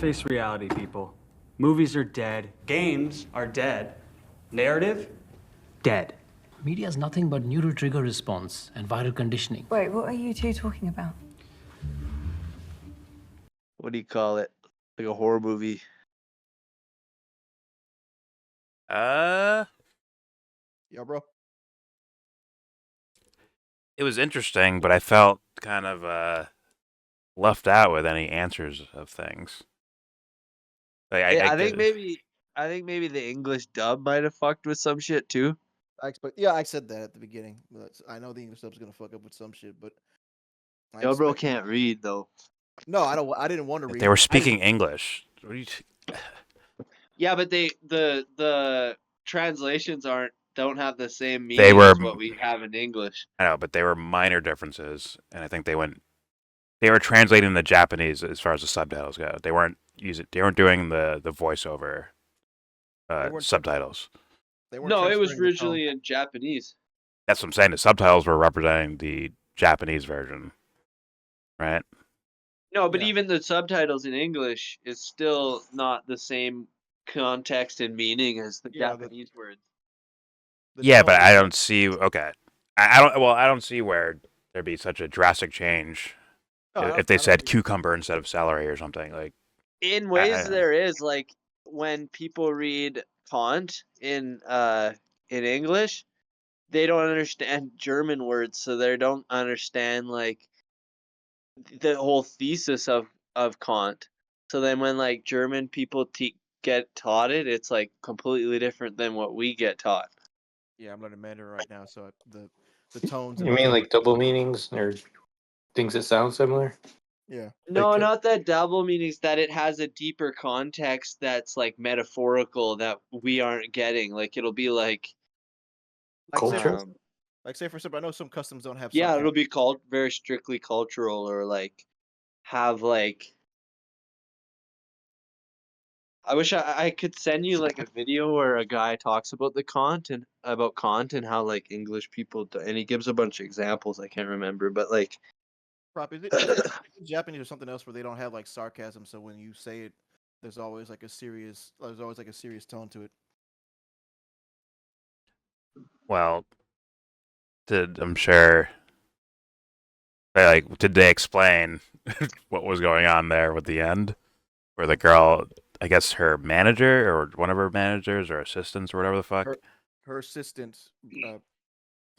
Face reality, people. Movies are dead. Games are dead. Narrative? Dead. Media is nothing but neural trigger response and viral conditioning. Wait, what are you two talking about? What do you call it? Like a horror movie. Yeah, bro. It was interesting, but I felt kind of left out with any answers of things. Like, I think maybe the English dub might have fucked with some shit too. I said that at the beginning. I know the English dub's gonna fuck up with some shit, but Yo, bro can't read though. No, I don't. I didn't want to read. They were speaking English. What do you? Yeah, but the translations don't have the same meaning as what we have in English. I know, but they were minor differences, and I think they were translating the Japanese as far as the subtitles go. They weren't doing the voiceover subtitles. No, it was originally in Japanese. That's what I'm saying. The subtitles were representing the Japanese version, right? No, but even the subtitles in English is still not the same context and meaning as the Japanese words. Yeah, but I don't see. Okay, I don't see where there'd be such a drastic change if they said cucumber instead of celery or something like. In ways, there is like when people read Kant in English, they don't understand German words, so they don't understand like the whole thesis of Kant. So then when like German people get taught it, it's like completely different than what we get taught. Yeah, I'm learning Mandarin right now, so the tones. You mean like double meanings or things that sound similar? Yeah. No, Like, not that double meanings. That it has a deeper context that's like metaphorical that we aren't getting. Like it'll be like culture. Like say for example, I know some customs don't have. Yeah, it'll be called very strictly cultural or like have like. I wish I could send you like a video where a guy talks about Kant and how like English people do, and he gives a bunch of examples. I can't remember, but like. Is it Japanese or something else where they don't have like sarcasm, so when you say it, there's always like a serious tone to it. Well, I'm sure. Did they explain what was going on there with the end, where the girl? I guess her manager or one of her managers or assistants or whatever the fuck. Her assistant,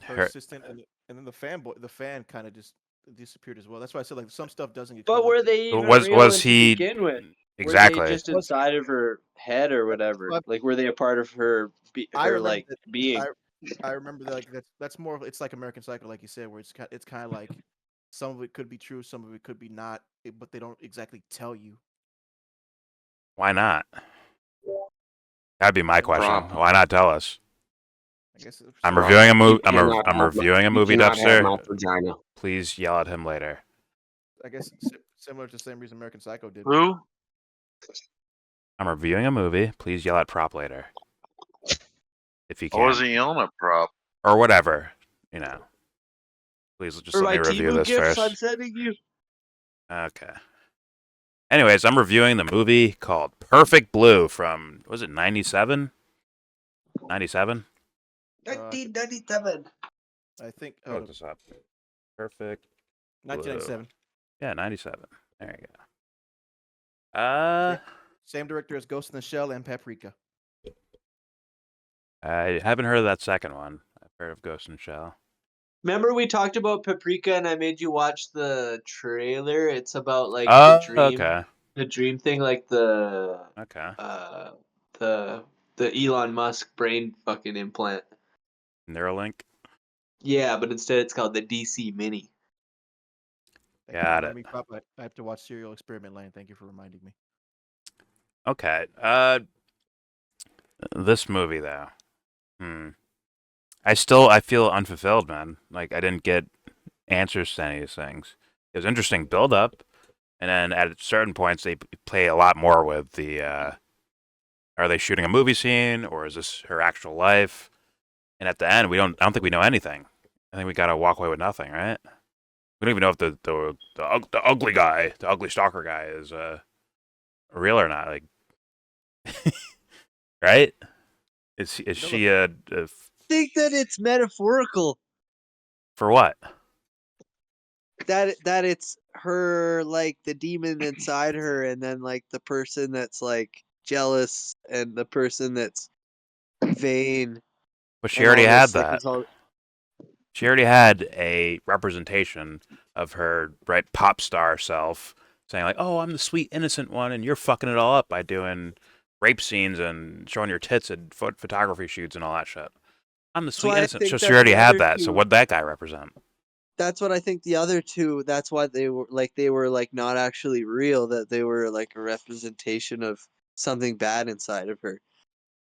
assistant, and then the fan kind of just disappeared as well. That's why I said like some stuff doesn't get. But were they even was he to begin with? exactly Were they just inside of her head or whatever? Like were they a part of her being? I remember that that's more. It's like American Psycho, like you said, where it's kind of like some of it could be true, some of it could be not, but they don't exactly tell you. Why not? That'd be my question. Why not tell us? I guess I'm reviewing a movie. I'm reviewing a movie, Dubster. Please yell at him later. I guess similar to the same reason American Psycho did. Who? I'm reviewing a movie. Please yell at Prop later. If you can. Or was he yelling at Prop? Or whatever, you know. Please just let me review this first. I'm sending you. Okay. Anyways, I'm reviewing the movie called Perfect Blue from, was it 97? 97? 1997. I think. Look this up. Perfect. 1997. Yeah, 97. There you go. Same director as Ghost in the Shell and Paprika. I haven't heard of that second one. I've heard of Ghost in the Shell. Remember we talked about Paprika and I made you watch the trailer? It's about like the dream. Okay. The dream thing, like the Elon Musk brain fucking implant. Neuralink? Yeah, but instead it's called the DC Mini. Got it. I have to watch Serial Experiment Land. Thank you for reminding me. Okay. This movie though. I feel unfulfilled, man. Like I didn't get answers to any of these things. It was interesting build up, and then at certain points they play a lot more with the are they shooting a movie scene or is this her actual life? And at the end I don't think we know anything. I think we gotta walk away with nothing, right? We don't even know if the ugly guy, the ugly stalker guy is real or not? Like, right? Is No, she a think that it's metaphorical. for what? That it's her, like the demon inside her, and then like the person that's like jealous and the person that's vain But she and already all had this. Like that. it's all She already had a representation of her right pop star self saying like, "Oh, I'm the sweet innocent one, and you're fucking it all up by doing rape scenes and showing your tits at photography shoots and all that shit. I'm the that's sweet why I innocent." think So she that already the had other that. So two. what'd that guy represent? That's what I think the other two. That's why they were like not actually real. That they were like a representation of something bad inside of her.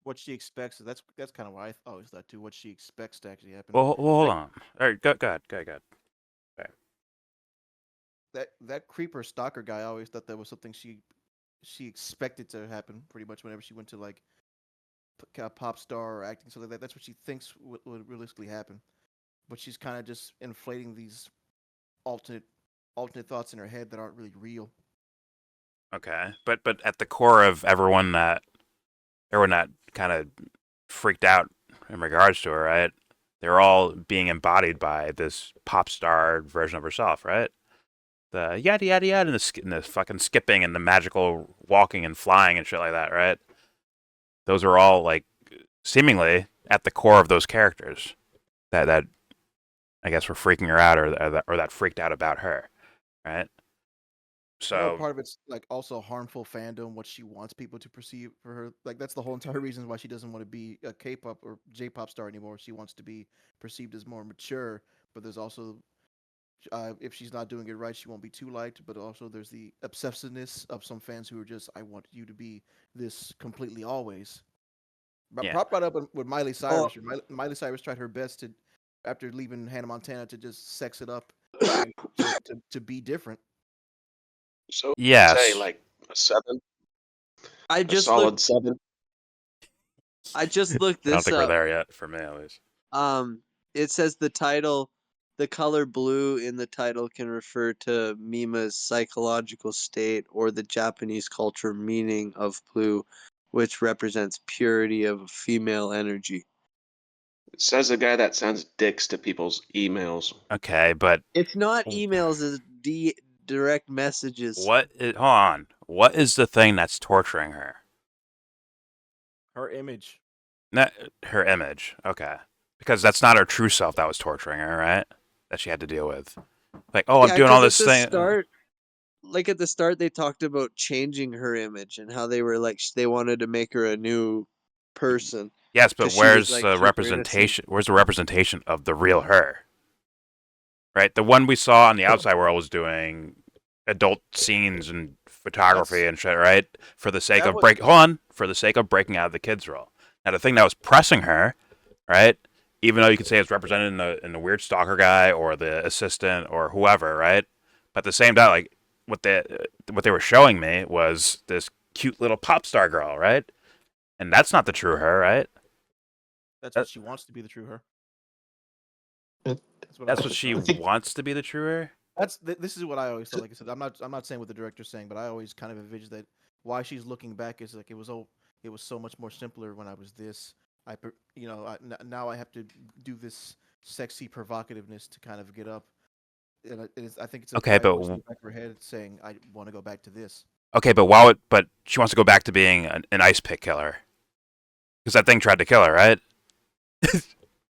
what she expects. That's kind of why I always thought too. What she expects to actually happen. Well, hold Like, on. All right, go ahead. Okay. that creeper stalker guy, I always thought that was something she expected to happen. Pretty much whenever she went to like pop star or acting something like that. That's what she thinks would realistically happen. But she's kind of just inflating these alternate thoughts in her head that aren't really real. Okay. But at the core of everyone that kind of freaked out in regards to her, right? They're all being embodied by this pop star version of herself, right? The yada yada yada and the fucking skipping and the magical walking and flying and shit like that, right? Those are all like seemingly at the core of those characters that I guess were freaking her out or that freaked out about her, right? I know So part of it's like also harmful fandom, what she wants people to perceive for her. Like that's the whole entire reason why she doesn't want to be a K-pop or J-pop star anymore. She wants to be perceived as more mature. But there's also, if she's not doing it right, she won't be too liked. But also there's the obsessiveness of some fans who are just, I want you to be this completely always. yeah, Prop brought up with Miley Oh, Cyrus. Miley Cyrus tried her best to, after leaving Hannah Montana, to just sex it up and to be different. So say yes, like a 7, I a just solid looked. 7. I just looked I don't this think we're up. there yet for me at least. It says the title, the color blue in the title can refer to Mima's psychological state or the Japanese culture meaning of blue, which represents purity of female energy. It says the guy that sends dicks to people's emails. Okay, but It's not emails, it's direct messages. hold on. What is the thing that's torturing her? Her image. Not her image. Okay. Because that's not her true self that was torturing her, right? That she had to deal with. Like, oh, I'm Yeah, doing all because this at the thing. start, like at the start, they talked about changing her image and how they were like they wanted to make her a new person Yes, but because she was where's like the super innocent. representation? Where's the representation of the real her? Right? The one we saw on the outside world was doing adult scenes and photography and shit, right? For the sake That of was- for the sake of breaking out of the kids' role. Now the thing that was pressing her, right? Even though you could say it's represented in the weird stalker guy or the assistant or whoever, right? But at the same time, like what they were showing me was this cute little pop star girl, right? And that's not the true her, right? That's what she wants to be, the true her. It- That's what she I think- wants to be, the true her. This is what I always thought. Like I said, I'm not saying what the director's saying, but I always kind of envisioned that why she's looking back is like it was so much more simpler when I was this. Now I have to do this sexy provocativeness to kind of get up. And I think it's a Okay, quiet but voice in the back of her head saying, "I want to go back to this." Okay, but but she wants to go back to being an ice pick killer because that thing tried to kill her, right?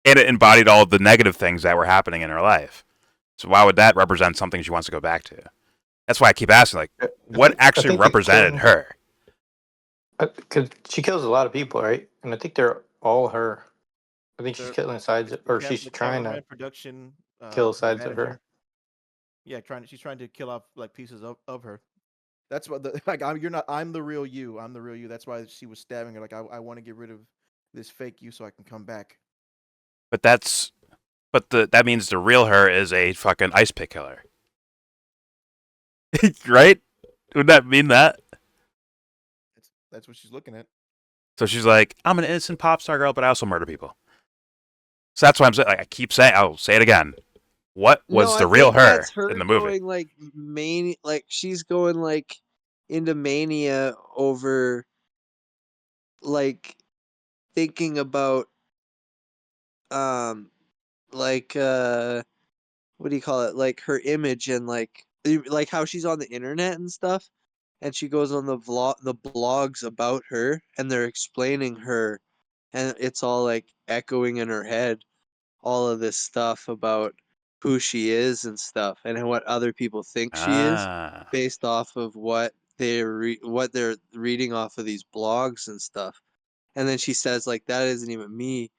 And it embodied all of the negative things that were happening in her life. So why would that represent something she wants to go back to? That's why I keep asking, like, what actually think represented her? Because she kills a lot of people, right? And I think they're all her. I think she's The- killing sides, or she's The trying cameraman, to production, kill the sides of her. manager. Yeah, she's trying to kill off like pieces of her. That's what the like. I'm the real you. I'm the real you. That's why she was stabbing her. Like I want to get rid of this fake you so I can come back. But that means the real her is a fucking ice pick killer, right? Would that mean that? That's what she's looking at. So she's like, I'm an innocent pop star girl, but I also murder people. So that's why I'm saying, like, I keep saying, I'll say it again. What was No, the I real think her that's her in the movie? going like she's going like into mania over like thinking about um like what do you call it? Like her image and like how she's on the internet and stuff, and she goes on the blogs about her, and they're explaining her, and it's all like echoing in her head all of this stuff about who she is and stuff, and what other people think she is, Ah, based off of what they're reading off of these blogs and stuff. And then she says like that isn't even me,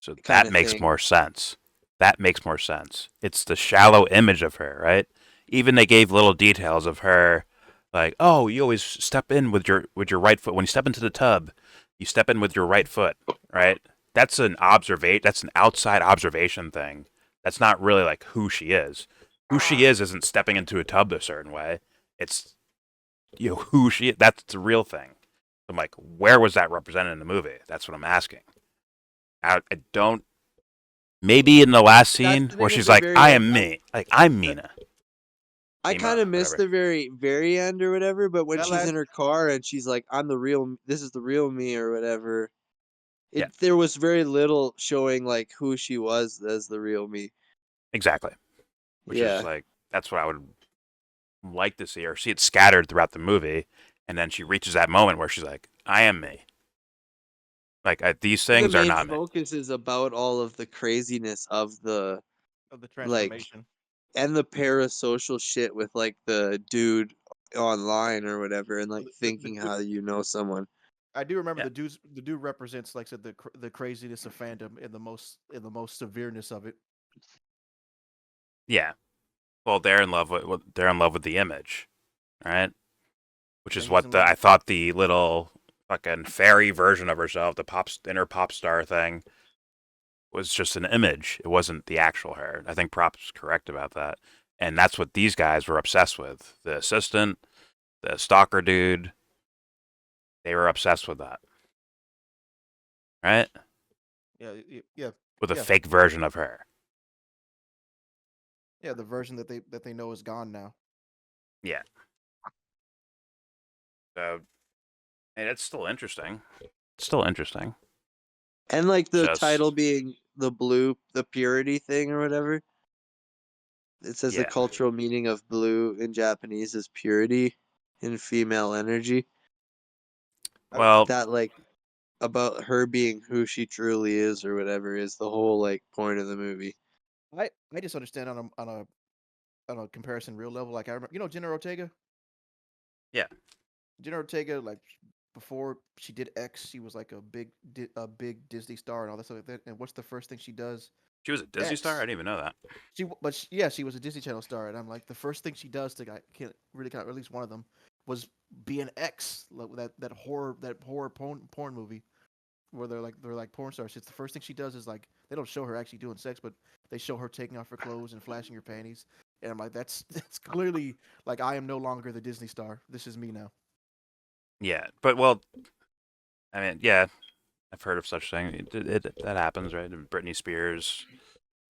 so kind that of makes thing. more sense. That makes more sense. It's the shallow image of her, right? Even they gave little details of her, like, oh, you always step in with your right foot when you step into the tub. You step in with your right foot, right? That's an observate. That's an outside observation thing. That's not really like who she is. Who she is isn't stepping into a tub a certain way. It's who she. That's the real thing. I'm like, where was that represented in the movie? That's what I'm asking. I don't. Maybe in the last That's scene the where thing at she's the like, very "I end. am me," like I'm Mina, I kind Mima, of missed whatever. the very end or whatever, but when That she's last in her car and she's like, "I'm the real, this is the real me" or whatever, Yeah, there was very little showing like who she was as the real me. exactly. Which is Yeah. like that's what I would like to see, or see it scattered throughout the movie, and then she reaches that moment where she's like, "I am me." Like these The things are main not me. focus is about all of the craziness of the of the like transformation. and the parasocial shit with like the dude online or whatever, and like The thinking dude, how you know someone. I do remember Yeah, the dude represents, like I said, the craziness of fandom in the most severeness of it. yeah. Well, they're in love with the image, right? Which Yeah, is he's what in love I with. thought the little fucking fairy version of herself, the inner pop star thing, was just an image. It wasn't the actual her. I think Prop's correct about that. And that's what these guys were obsessed with. The assistant, the stalker dude, they were obsessed with that, right? Yeah, yeah, With a yeah, fake version of her. yeah. The version that they know is gone now. Yeah. So, and it's still interesting. It's still interesting. And like the title Just, being the purity thing or whatever. It says the yeah. cultural meaning of blue in Japanese is purity in female energy. I, Well, That like about her being who she truly is or whatever is the whole like point of the movie. I just understand on a comparison real level. Like I remember, Jenna Ortega. yeah. Jenna Ortega, like before she did X, she was like a big Disney star and all that stuff like that. And what's the first thing she does? She was a Disney star? I X. didn't even know that. Yeah, she was a Disney Channel star, and I'm like, the first thing she does to can't really kind of, or at least one of them, was be an X, like that horror porn movie where they're like porn stars. It's the first thing she does is like they don't show her actually doing sex, but they show her taking off her clothes and flashing her panties, and I'm like, that's clearly like I am no longer the Disney star. This is me now. Yeah. But, well, I mean, yeah. I've heard of such thing. That happens, right? And Britney Spears,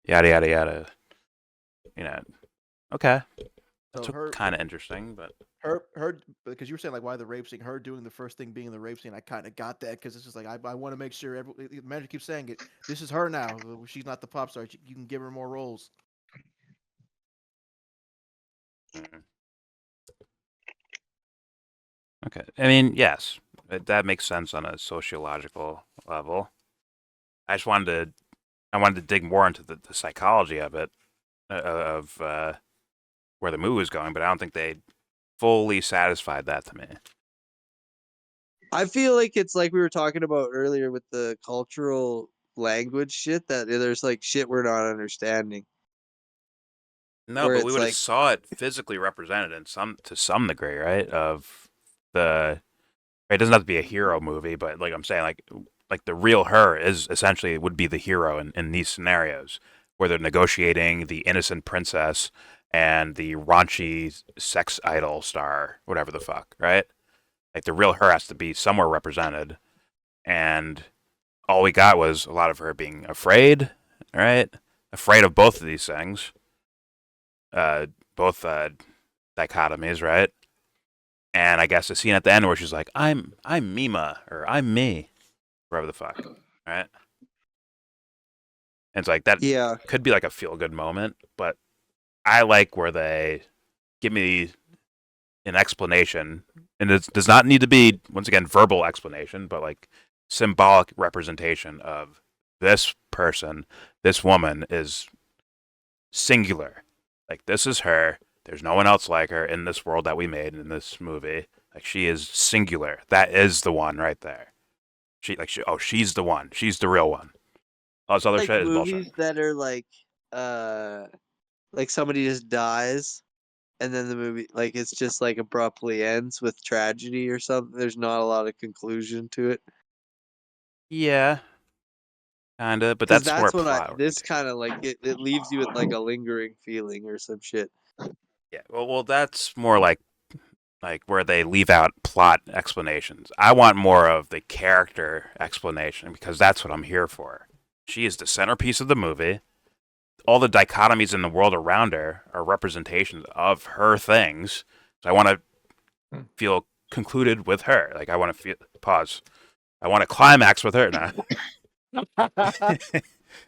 yada, yada, yada. You know, okay. So That's kind of interesting, but her because you were saying like why the rape scene, her doing the first thing being the rape scene, I kind of got that because it's just like I want to make sure the manager keeps saying it. This is her now. She's not the pop star. You can give her more roles. mm, okay. I mean, yes, that makes sense on a sociological level. I just I wanted to dig more into the psychology of it, of where the movie was going, but I don't think they fully satisfied that to me. I feel like it's like we were talking about earlier with the cultural language shit that there's like shit we're not understanding. No, Where but we it's would have like saw it physically represented in some degree, right? Of the it doesn't have to be a hero movie, but like I'm saying, like the real her is essentially would be the hero in these scenarios where they're negotiating the innocent princess and the raunchy sex idol star, whatever the fuck, right? Like the real her has to be somewhere represented, and all we got was a lot of her being afraid, right? Afraid of both of these things, both dichotomies, right? And I guess the scene at the end where she's like, I'm Mima, or I'm me, whatever the fuck, right? And it's like that Yeah. could be like a feel good moment, but I like where they give me an explanation, and it does not need to be, once again, verbal explanation, but like symbolic representation of this person, this woman is singular. Like, this is her. There's no one else like her in this world that we made in this movie. Like, she is singular. That is the one right there. She's the one. She's the real one. All this other Like shit is movies bullshit. that are like somebody just dies and then the movie like it's just like abruptly ends with tragedy or something. There's not a lot of conclusion to it. Yeah, kinda, but Because that's more that's what plot this oriented. kind of like it leaves you with like a lingering feeling or some shit. Yeah, well, that's more like where they leave out plot explanations. I want more of the character explanation because that's what I'm here for. She is the centerpiece of the movie. All the dichotomies in the world around her are representations of her things. So I want to feel concluded with her. Like, I want to feel pause. I want to climax with her now.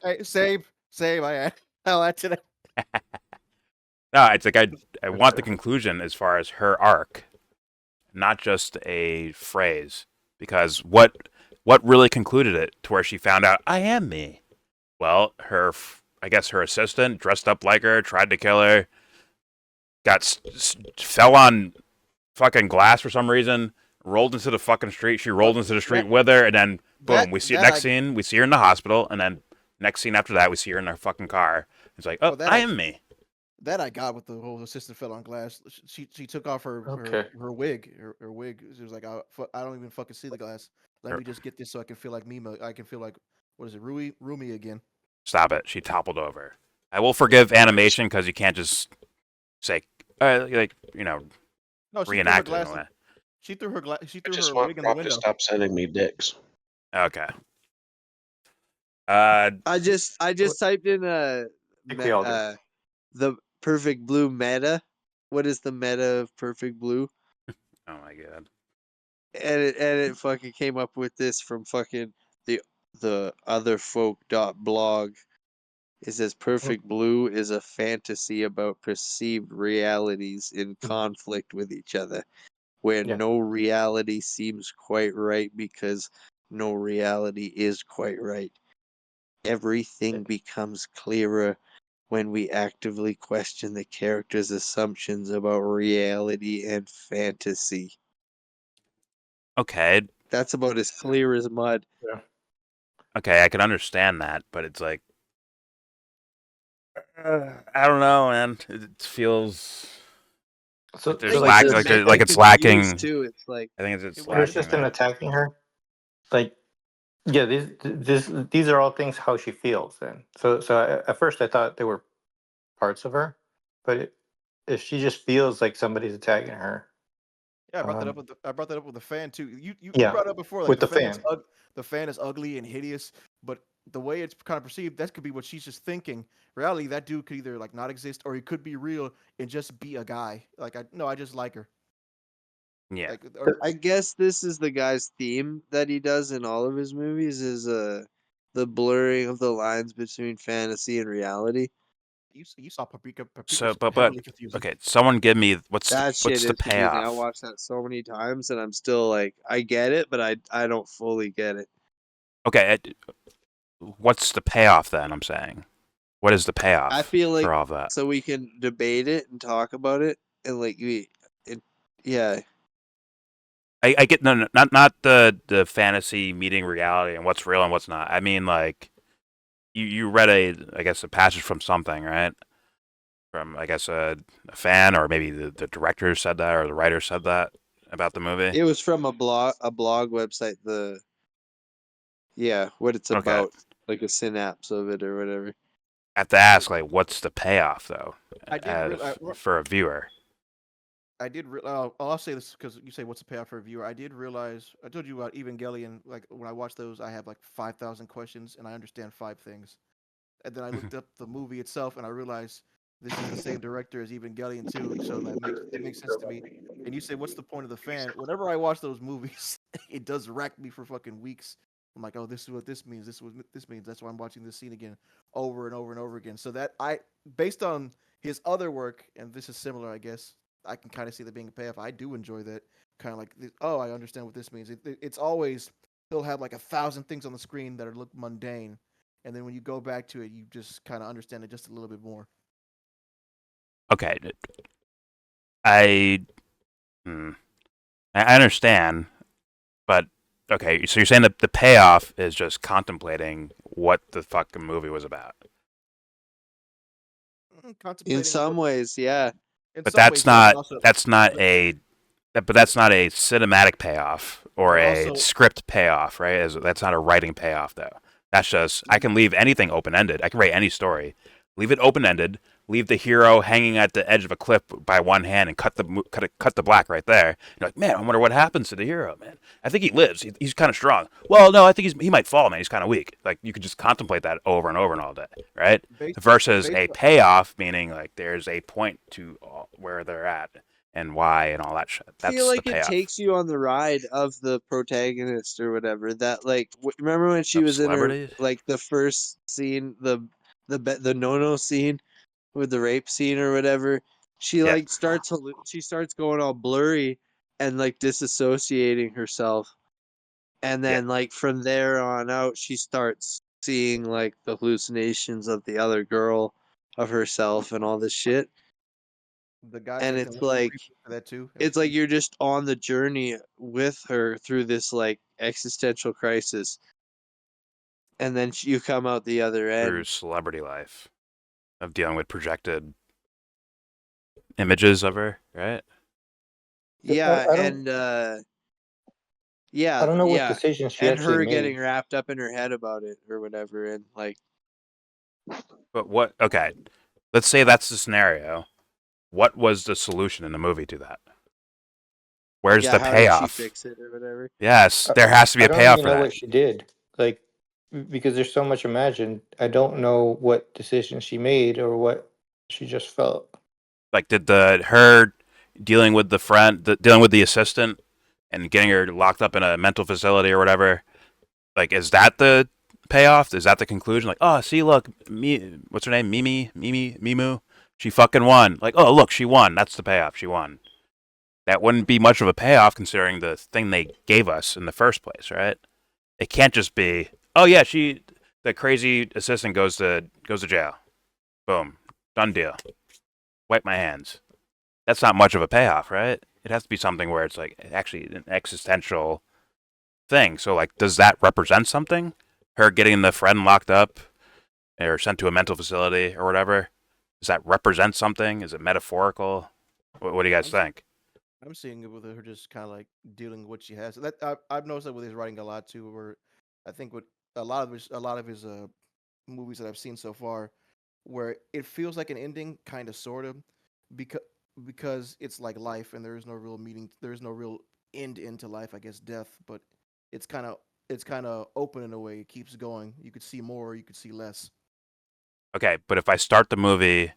Hey, same. I'll add to that. No, it's like I want the conclusion as far as her arc, not just a phrase. Because what really concluded it to where she found out I am me? Well, I guess her assistant dressed up like her, tried to kill her, fell on fucking glass for some reason, rolled into the fucking street. She rolled into the street with her, and then boom, we see next scene, we see her in the hospital, and then next scene after that, we see her in her fucking car. It's like, oh, I am me. That I got with the whole assistant fell on glass. She took off her Okay. her wig. Her wig. She was like, I don't even fucking see the glass. Let me just get this so I can feel like Mima. I can feel like, what is it, Rumi again. Stop it. She toppled over. I will forgive animation because you can't just say, like, No, she reenact threw her it. glass. She threw her glass. She I threw just her want wig in the Brock to window. stop sending me dicks. Okay. I just typed in think we all do. the Perfect Blue meta. What is the meta of Perfect Blue? Oh my god. And it fucking came up with this from fucking the otherfolk.blog. It says Perfect Blue is a fantasy about perceived realities in conflict with each other, where Yeah. no reality seems quite right because no reality is quite right. Everything becomes clearer when we actively question the character's assumptions about reality and fantasy. Okay. That's about as clear as mud. Yeah. Okay, I can understand that, but it's like, I don't know, man. It feels So, like there's so lack, this, like it's lacking. Too. It's like I think it's there's lacking. just in attacking her. Like, yeah, these are all things how she feels. Then, so at first I thought they were parts of her, but if she just feels like somebody's attacking her, Yeah, I brought that up with the fan too. You Yeah, brought up before, like with the the fan. fan. The fan is ugly and hideous, but the way it's kind of perceived, that could be what she's just thinking. Reality, that dude could either like not exist or he could be real and just be a guy. Like I just like her. Yeah. Like, or, I guess this is the guy's theme that he does in all of his movies is the blurring of the lines between fantasy and reality. you saw Paprika. So, Paprika's but heavily confusing. okay, someone give me what's That shit the is confusing. I payoff? watched that so many times and I'm still like I get it, but I don't fully get it. Okay, what's the payoff then? I'm saying, what is the payoff? I feel like for all of that? so we can debate it and talk about it and like yeah. I get no, not the fantasy meeting reality and what's real and what's not. I mean, like, you read I guess a passage from something, right? From, I guess, a fan, or maybe the director said that, or the writer said that about the movie. It was from a blog website, what it's Okay. about, like a synapse of it or whatever. I have to ask, like, what's the payoff though, I did for a viewer? I'll say this because you say what's the payoff for a viewer. I did realize I told you about Evangelion. Like when I watch those, I have like 5,000 questions and I understand 5 things. And then I looked up the movie itself and I realized this is the same director as Evangelion too. So it makes sense to me. and you say, "What's the point of the fan?" Whenever I watch those movies, it does rack me for fucking weeks. I'm like, "Oh, this is what this means. This is what this means." That's why I'm watching this scene again, over and over and over again. So that based on his other work, and this is similar, I guess, I can kind of see there being a payoff. I do enjoy that kind of like, oh, I understand what this means. It's always he'll have like 1,000 things on the screen that are look mundane, and then when you go back to it, you just kind of understand it just a little bit more. Okay, I I understand, but okay, so you're saying that the payoff is just contemplating what the fucking movie was about. Contemplating In some what- ways, yeah. in But some ways, yeah, and also- that's not a cinematic payoff or But a also- script payoff, right? That's not a writing payoff though. That's just I can leave anything open ended. I can write any story, leave it open ended, leave the hero hanging at the edge of a cliff by one hand and cut the black right there. You're like, man, I wonder what happens to the hero, man. I think he lives. He's kind of strong. Well, no, I think he might fall, man. He's kind of weak. Like you could just contemplate that over and over and all day, right? Versus a payoff, meaning like there's a point to where they're at and why and all that shit. That's I feel like the it payoff. takes you on the ride of the protagonist or whatever. That like, remember when she Of was in her celebrities? like the first scene, the no scene with the rape scene or whatever. She Yeah. like she starts going all blurry and like disassociating herself, and then like from there on out, she starts seeing like the hallucinations of the other girl, of herself, and all this shit. the guy And that it's can like for that too. it's like you're just on the journey with her through this like existential crisis, and then you come out the other Through end. celebrity life of dealing with projected images of her, right? Yeah, I don't- and yeah, I don't know what yeah, decisions she and actually her made. getting wrapped up in her head about it or whatever, and like But what? Okay, let's say that's the scenario. What was the solution in the movie to that? Where's yeah, the how payoff? did she fix it or whatever? Yes, there has to be I a don't payoff even for know that. what she did. Like, because there's so much imagined. I don't know what decisions she made or what she just felt. Like, did her dealing with dealing with the assistant, and getting her locked up in a mental facility or whatever? Like, is that the payoff? Is that the conclusion? Like, oh, see, look, what's her name? Mimu. She fucking won. Like, oh, look, she won. That's the payoff. She won. That wouldn't be much of a payoff considering the thing they gave us in the first place, right? It can't just be, oh yeah, the crazy assistant goes to jail. Boom, done deal. Wipe my hands. That's not much of a payoff, right? It has to be something where it's like actually an existential thing. So like, does that represent something? Her getting the friend locked up or sent to a mental facility or whatever. Does that represent something? Is it metaphorical? What do you guys think? I'm seeing it with her just kind of like dealing with what she has. That I've noticed that with his writing a lot too. Where I think with a lot of his movies that I've seen so far, where it feels like an ending, kind of, sort of, because it's like life, and there is no real meaning. There is no real end into life. I guess death, but it's kind of open in a way. It keeps going. You could see more. You could see less. Okay, but if I start the movie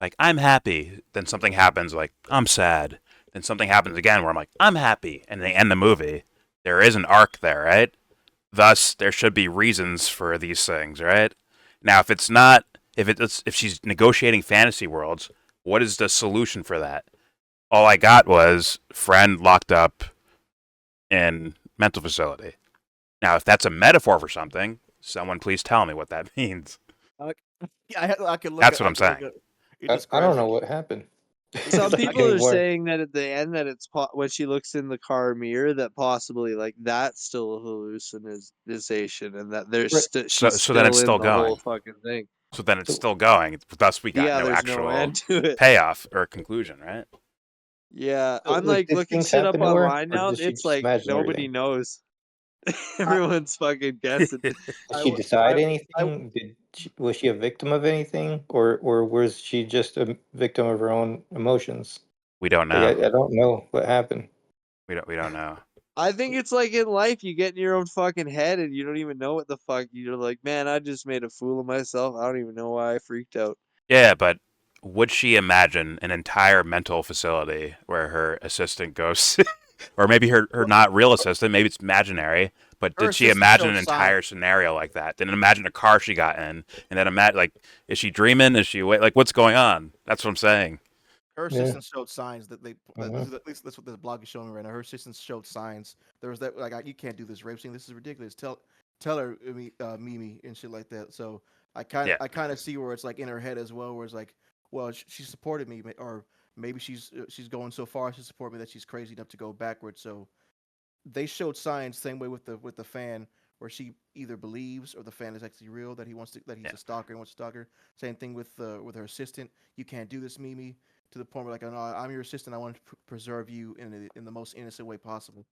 like I'm happy, then something happens like I'm sad. Then something happens again where I'm like, I'm happy, and they end the movie. There is an arc there, right? Thus, there should be reasons for these things, right? Now, if it's not, if she's negotiating fantasy worlds, what is the solution for that? All I got was friend locked up in mental facility. Now, if that's a metaphor for something, someone please tell me what that means. Yeah, I can look. That's what I'm saying. I don't know what happened. Some Like people are anymore. saying that at the end that it's when she looks in the car mirror that possibly like that's still a hallucination and that there's Right. she's So then it's in still the whole going. fucking thing. So then it's still going. Thus, we got Yeah, no there's actual no end to it. payoff or conclusion, right? Yeah, So, I'm like, like did looking things shit up happen to her, online or now. did she It's just like imagine nobody everything? knows. Everyone's fucking guessing. Did I she w- decide I- anything? Was she a victim of anything, or was she just a victim of her own emotions? We don't Like, know. I don't know what happened. We don't know. I think it's like in life, you get in your own fucking head and you don't even know what the fuck. You're like, man, I just made a fool of myself. I don't even know why I freaked out. Yeah, but would she imagine an entire mental facility where her assistant goes, or maybe her not real assistant, maybe it's imaginary, but Her did she assistant imagine showed an entire signs. scenario like that? Then imagine a car she got in, and then imagine like, is she dreaming? Is she like, what's going on? That's what I'm saying. Her Yeah. assistants showed signs that they. Mhm. At least that's what this blog is showing me right now. Her assistants showed signs. There was that like, you can't do this rape scene. This is ridiculous. Tell her, Mimi and shit like that. So Yeah. I kind of see where it's like in her head as well, where it's like, well, she supported me, or maybe she's going so far as to support me that she's crazy enough to go backwards. So they showed signs, same way with the fan, where she either believes or the fan is actually real, that he's Yeah. a stalker and wants to stalk her. Same thing with her assistant. You can't do this, Mimi. To the point where like, oh, no, I'm your assistant. I want to preserve you in the most innocent way possible.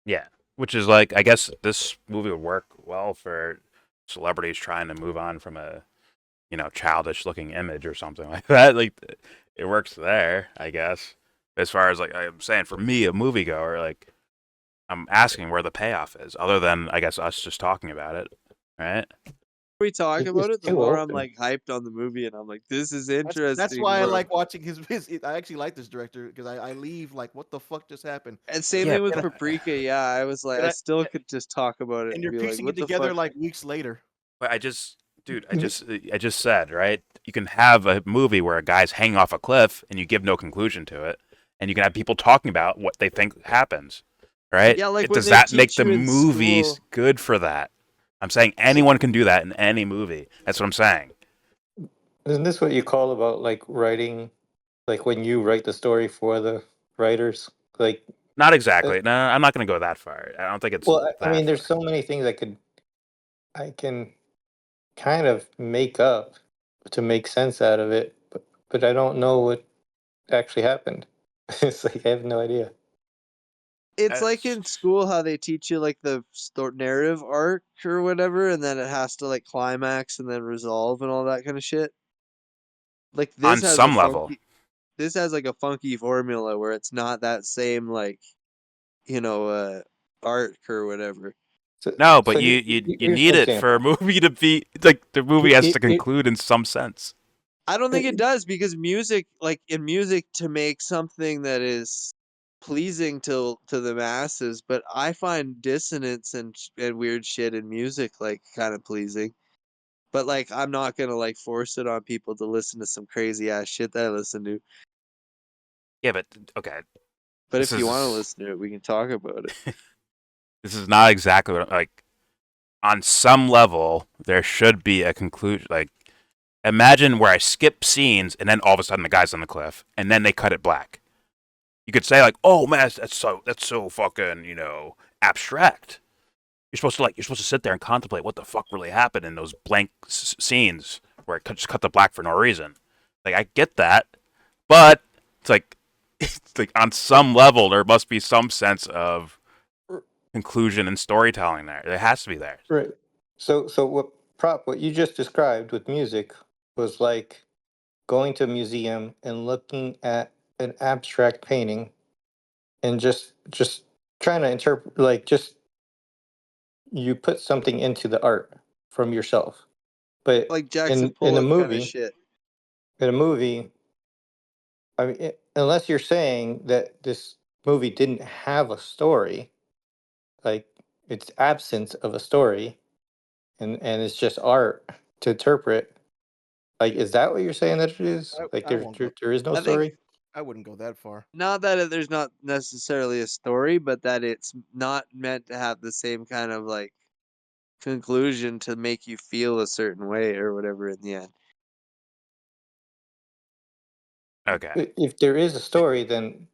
Yeah. Which is like, I guess this movie would work well for celebrities trying to move on from a, childish looking image or something like that. Like, it works there, I guess. As far as like I'm saying, for me, a moviegoer, like I'm asking where the payoff is, other than I guess us just talking about it, right? We talk It's about it, the too more I'm open. like hyped on the movie, and I'm like, this is That's interesting. why I bro. like watching his. I actually like this director because I leave like, what the fuck just happened? And same Yeah, thing with And I, Paprika. Yeah, I was like, and I I still could just talk about it and and you're be like, piecing it what the together fuck? like weeks later. But dude, I just said, right? You can have a movie where a guy's hanging off a cliff and you give no conclusion to it, and you can have people talking about what they think happens, right? Yeah, like when Does they that make teach the you in movies school. good for that? I'm saying anyone can do that in any movie. That's what I'm saying. Isn't this what you call about like writing, like when you write the story for the writers? Like, Not uh, exactly. No, I'm not going to go that far. I don't think it's well, I that mean, there's far. so many things I can kind of make up to make sense out of it, but I don't know what actually happened. It's like I have no idea. It's like That's in school how they teach you like the narrative arc or whatever, and then it has to like climax and then resolve and all that kind of shit. Like on some level. this has like a funky formula where it's not that same like, you know, arc or whatever. So, No, but so you here's need an it for a example. movie to be like the movie has to Here- conclude in some sense. I don't think it here- does because music, like in music, to make something that is pleasing to the masses, but I find dissonance and weird shit in music like kind of pleasing. But like, I'm not gonna like force it on people to listen to some crazy ass shit that I listen to. Yeah, but okay, But this if you want to is listen to it, we can talk about it. this is not exactly what like on some level there should be a conclusion. Like imagine where I skip scenes and then all of a sudden the guy's on the cliff and then they cut it black. You could say like, "Oh man, that's so fucking abstract." You're supposed to sit there and contemplate what the fuck really happened in those blank scenes where it just cut the black for no reason. Like I get that, but it's like it's like on some level there must be some sense of conclusion and storytelling there. It has to be there. Right. So what you just described with music was like going to a museum and looking at an abstract painting and just trying to interpret, like, just you put something into the art from yourself. But Like Jackson Pollock kind of shit. in a movie, I mean, unless you're saying that this movie didn't have a story, like it's absence of a story, and it's just art to interpret. Like, is that what you're saying that it is? Like, I won't go. there is no I think story. I wouldn't go that far. not that there's not necessarily a story, but that it's not meant to have the same kind of like conclusion to make you feel a certain way or whatever in the end. Okay. If there is a story, then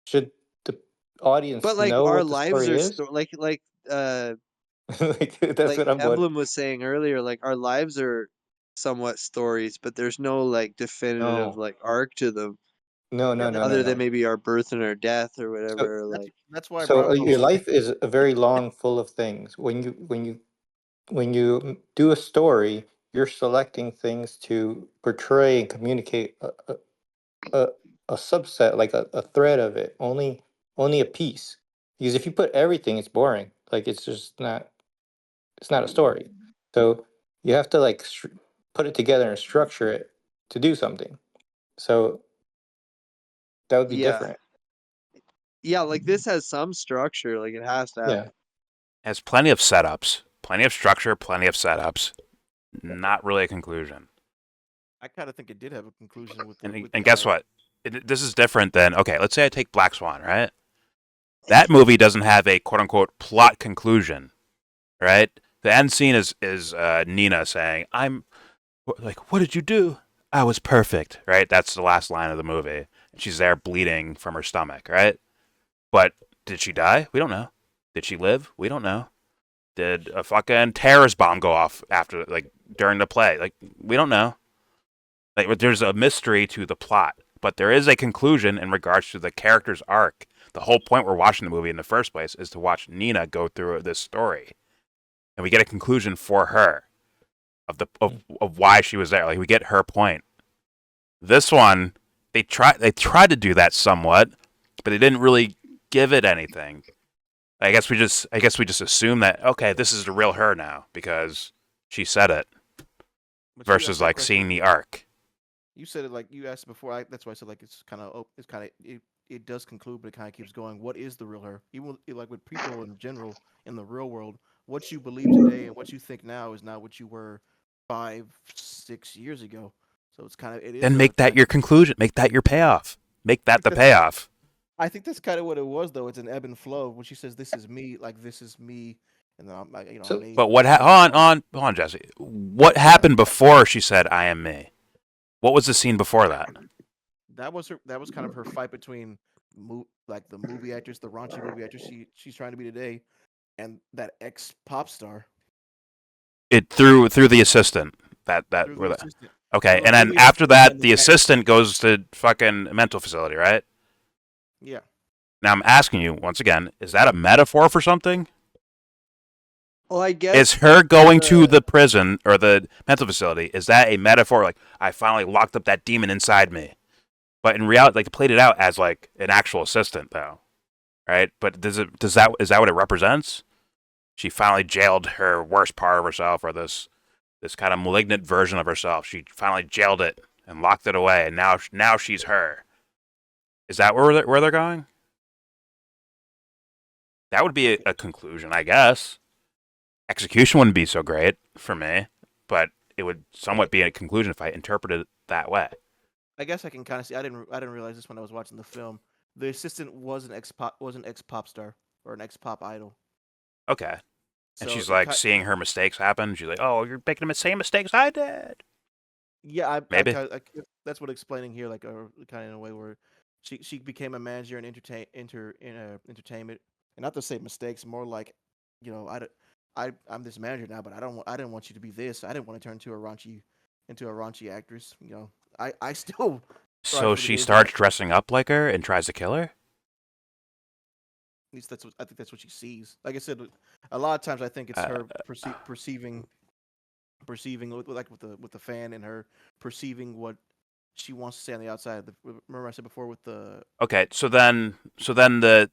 should the audience But like know our what the lives story are is? Like, that's like what I'm wondering. Emblem was saying earlier, like our lives are somewhat stories, but there's no like definitive No, like arc to them no, Yeah, no, no, no, other than no. maybe our birth and our death or So, whatever. that's Like that's why I so brought up the your whole. life is a very long, full of things. When you do a story, you're selecting things to portray and communicate a, a subset, like a thread of it, only a piece. Because if you put everything, it's boring. Like, it's just not, it's not a story. So you have to like put it together and structure it to do something. So that would be Yeah. different. Yeah, like this has some structure, like it has to have. Yeah. Has plenty of setups, plenty of structure, plenty of setups. Not really a conclusion. I kind of think it did have a conclusion with. And with and guess uh, what? This is different than, okay, let's say I take Black Swan, right? That movie doesn't have a quote unquote plot conclusion, right? The end scene is Nina saying, "I'm like, what did you do? I was perfect," right? That's the last line of the movie. She's there bleeding from her stomach, right? But did she die? We don't know. Did she live? We don't know. Did a fucking terrorist bomb go off after, like, during the play? Like, we don't know. Like, there's a mystery to the plot, but there is a conclusion in regards to the character's arc. The whole point we're watching the movie in the first place is to watch Nina go through this story, and we get a conclusion for her of why she was there. Like, we get her point. This one, they tried to do that somewhat, but they didn't really give it anything. I guess we just assume that, okay, this is the real her now because she said it, but you asked versus that like question- seeing the arc. You said it like you asked before. That's why I said like it's kind of it does conclude, but it kind of keeps going. What is the real her? Even like with people in general in the real world, what you believe today and what you think now is not what you were 5-6 years ago. So it's kind of it is. Then a make that kind your conclusion. Make that your payoff. Make that the payoff. I think that's kind of what it was, though. It's an ebb and flow. When she says, "This is me," like this is me, and then I'm like, So- I'm But what? Hold on, Jesse. What happened before she said, "I am me"? What was the scene before that? That was her. That was kind of her fight between, like the movie actress, the raunchy movie actress she's trying to be today, and that ex pop star. It through the assistant. through the Where that. assistant. Okay, So and the then movie after assistant that, and the the assistant goes to fucking mental facility, right? Yeah. Now I'm asking you once again: is that a metaphor for something? Well, I guess Is her going to the prison or the mental facility? Is that a metaphor? Like, I finally locked up that demon inside me. But in reality, like, they played it out as like an actual assistant, though, is that what it represents? She finally jailed her worst part of herself, or this kind of malignant version of herself. She finally jailed it and locked it away, and now she's her. Is that where they're going? That would be a conclusion, I guess. Execution wouldn't be so great for me, but it would somewhat be a conclusion if I interpreted it that way. I guess I can kind of see. I didn't realize this when I was watching the film. The assistant was an ex pop star or an ex pop idol. Okay. And So she's it like ki- seeing her mistakes happen. She's like, "Oh, you're making the same mistakes I did." Yeah, Maybe. that's what explaining here, like, kind of in a way where she became a manager in entertainment, and not to say mistakes, more like, I'm this manager now, but I didn't want you to be this. I didn't want to turn into a raunchy actress. I still. So for the she days starts that- dressing up like her and tries to kill her? At least I think that's what she sees. Like I said, a lot of times I think it's her perceiving with the fan and her perceiving what she wants to say on the outside. Remember I said before with the Okay, so then the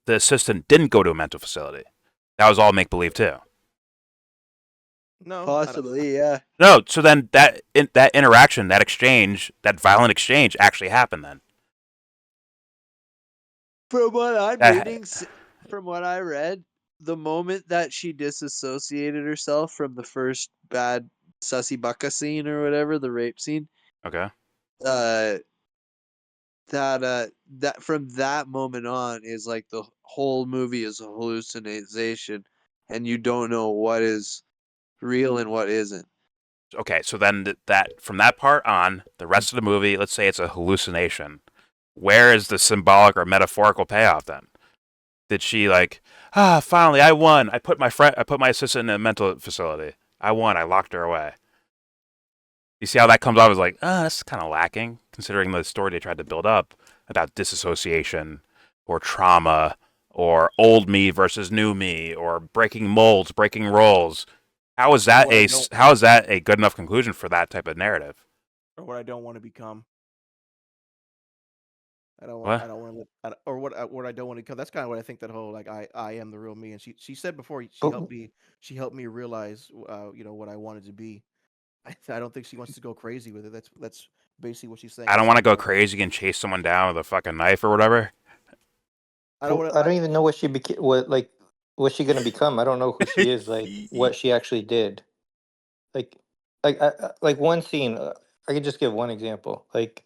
assistant didn't go to a mental facility. That was all make believe too. no I don't- possibly, yeah. No, so then that interaction, that exchange, that violent exchange actually happened then. From what I'm That- reading, from what I read, the moment that she disassociated herself from the first bad sussy bucka scene or whatever, the rape scene, Okay. that from that moment on is like the whole movie is a hallucination, and you don't know what is real and what isn't. Okay, so then that from that part on, the rest of the movie, let's say it's a hallucination. Where is the symbolic or metaphorical payoff then? Did she like, finally I won. I put my assistant in a mental facility. I won. I locked her away. You see how that comes off as like, that's kind of lacking, considering the story they tried to build up about disassociation or trauma or old me versus new me or breaking molds, breaking roles. How is that a good enough conclusion for that type of narrative? or what I don't want to become. I don't What? want. I don't want to. Or what I don't want to become. That's kind of what I think. That whole like I am the real me. And she said before she Oh. helped me. She helped me realize what I wanted to be. I don't think she wants to go crazy with it. That's basically what she's saying. I don't is want to she go wants- crazy and chase someone down with a fucking knife or whatever. I don't Well, want I don't even know what she became. What's she gonna become? I don't know who she is. Like what she actually did. Like, like one scene. I could just give one example. Like,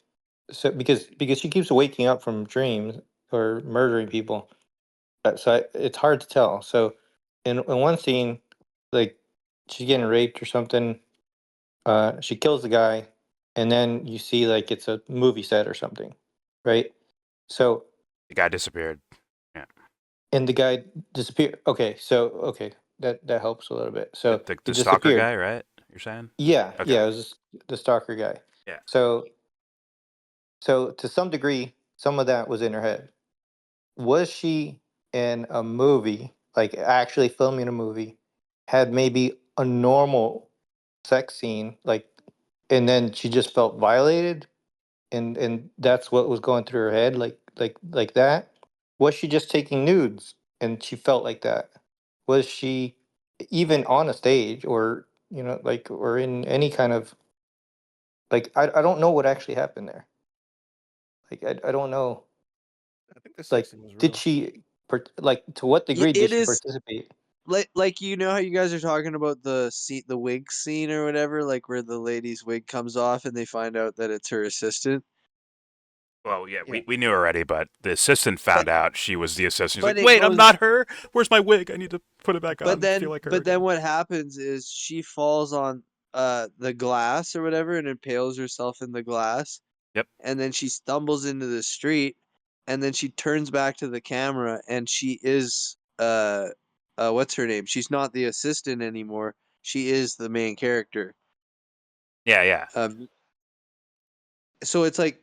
so because she keeps waking up from dreams or murdering people. It's hard to tell. So, in one scene, like she's getting raped or something. She kills the guy, and then you see like it's a movie set or something, right? So The guy disappeared. Yeah. and the guy disappeared. Okay, that helps a little bit. The, So the, he the stalker disappeared. guy, right? You're saying? Yeah, Okay. it was the stalker guy. Yeah. So to some degree, some of that was in her head. Was she in a movie, like actually filming a movie, had maybe a normal sex scene, like, and then she just felt violated, and that's what was going through her head, like that? Was she just taking nudes and she felt like that? Was she even on a stage or like or in any kind of like I don't know what actually happened there. Like I don't know. I think the Like sex scene was did real. she like to what degree did It she is participate? like you know how you guys are talking about the wig scene or whatever, like where the lady's wig comes off and they find out that it's her assistant. Well, yeah, Yeah. we knew already, but the assistant found But out she was the assistant. He's but like, it wait, I'm goes not her. Where's my wig? I need to put it back on. but Feel then like her but then again. what happens is she falls on the glass or whatever and impales herself in the glass. Yep. And then she stumbles into the street and then she turns back to the camera and she is what's her name? She's not the assistant anymore. She is the main character. Yeah, yeah. So it's like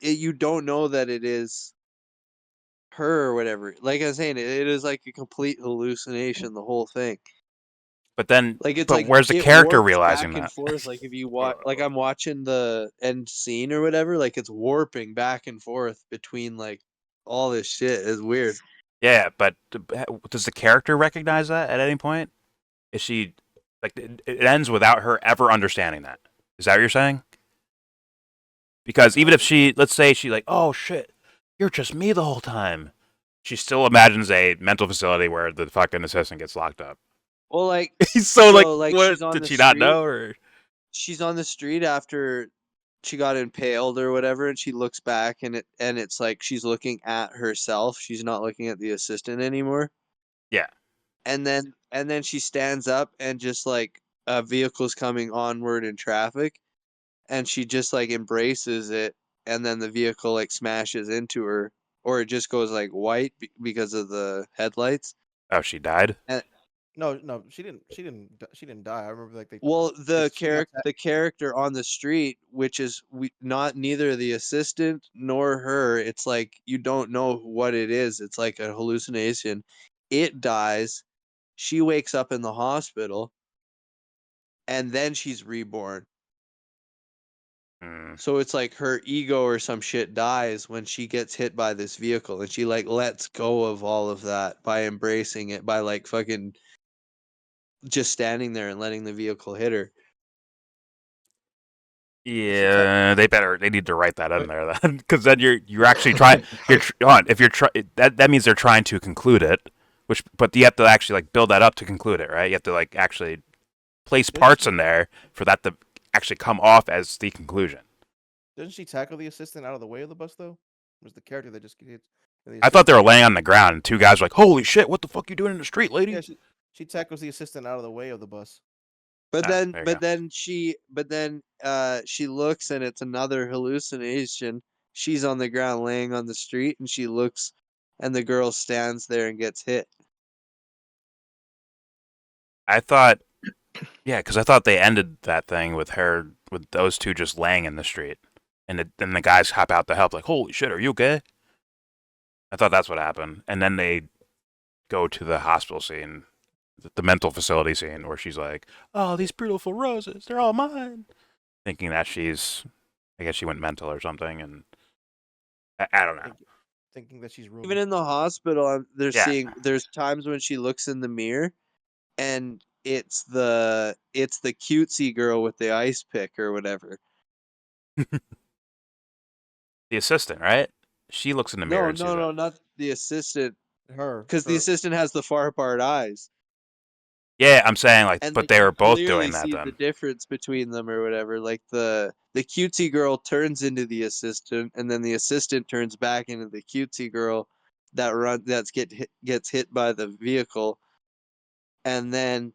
you don't know that it is her or whatever. Like I was saying, it is like a complete hallucination. The whole thing, But then, like it's but like where's the it character warps realizing back and that? forth. Like if you watch, like I'm watching the end scene or whatever, like it's warping back and forth between like all this shit. It's weird. Yeah, but does the character recognize that at any point? Is she like it ends without her ever understanding that? Is that what you're saying? Because even if she, let's say she like, oh shit, you're just me the whole time. She still imagines a mental facility where the fucking assistant gets locked up. Well, like He's so like, what she's on did the she not street. know? Or She's on the street after she got impaled or whatever, and she looks back and it's like she's looking at herself. She's not looking at the assistant anymore. yeah, And then she stands up and just like a vehicle's coming onward in traffic and she just like embraces it and then the vehicle like smashes into her or it just goes like white because of the headlights. oh, she died. And No, she didn't. She didn't die. I remember like well, she got the character on the street, which is not neither the assistant nor her, it's like you don't know what it is. It's like a hallucination. It dies. She wakes up in the hospital and then she's reborn. Hmm. So it's like her ego or some shit dies when she gets hit by this vehicle and she like lets go of all of that by embracing it, by like fucking just standing there and letting the vehicle hit her. Yeah, they need to write that in there then, because then you're actually trying. If you're that means they're trying to conclude it, but you have to actually like build that up to conclude it, right? You have to like actually place parts in there for that to actually come off as the conclusion. Didn't she tackle the assistant out of the way of the bus though? It was the character that just hit? I thought they were laying on the ground, and two guys were like, "Holy shit, what the fuck you doing in the street, lady?" Yeah, she tackles the assistant out of the way of the bus. But Ah, then there you she looks and it's another hallucination. She's on the ground laying on the street and she looks and the girl stands there and gets hit. I thought, yeah, because I thought they ended that thing with her, with those two just laying in the street, and then the guys hop out to help, like, "Holy shit, are you okay?" I thought that's what happened, and then they go to the hospital scene, the mental facility scene, where she's like, "Oh, these beautiful roses, they're all mine," thinking that I guess she went mental or something, and I don't know. Thinking that she's Even ruined. in the hospital, Yeah. there's times when she looks in the mirror and it's the cutesy girl with the ice pick or whatever. The assistant, right? She looks in the mirror No, and sees no, it. no, not the assistant, Her, because the her. assistant has the far apart eyes, Yeah, I'm saying like, and but like they you were both clearly doing that see the then. difference between them or whatever. Like the cutesy girl turns into the assistant, and then the assistant turns back into the cutesy girl gets hit by the vehicle, and then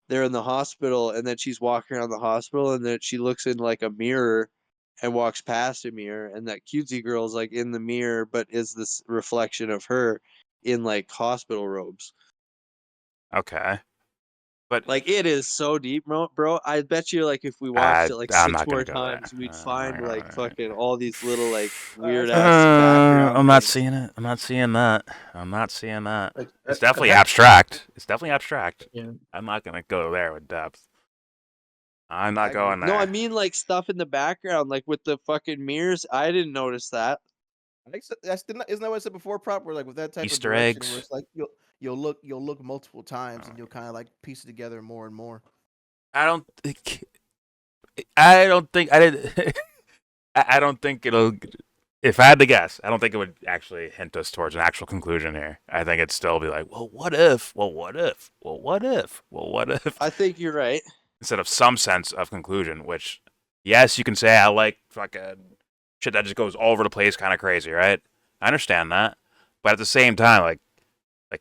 they're in the hospital, and then she's walking around the hospital, and then she looks in like a mirror and walks past a mirror, and that cutesy girl's like in the mirror but is this reflection of her in like hospital robes. Okay, but Like it is so deep, bro. I bet you like if we watched it like I'm 6 not more gonna go there. times, we'd find like fucking all these little like I weird said ass background I'm not things. seeing it. I'm not seeing that. I'm not seeing that. Like, It's definitely that- abstract. It's definitely abstract. Yeah. I'm not gonna go there with depth. I'm not I going there. No, I mean like stuff in the background, like with the fucking mirrors. I didn't notice that. Isn't that what I said before? Prop where like with that type Easter of direction, eggs. where it's like you'll look multiple times and you'll kind of like piece it together more and more. I don't think. I don't think I did. I don't think it'll. If I had to guess, I don't think it would actually hint us towards an actual conclusion here. I think it'd still be like, well, what if? Well, what if? Well, what if? Well, what if? I think you're right. Instead of some sense of conclusion, which, yes, you can say I like fucking shit that just goes all over the place, kind of crazy, right? I understand that, but at the same time, like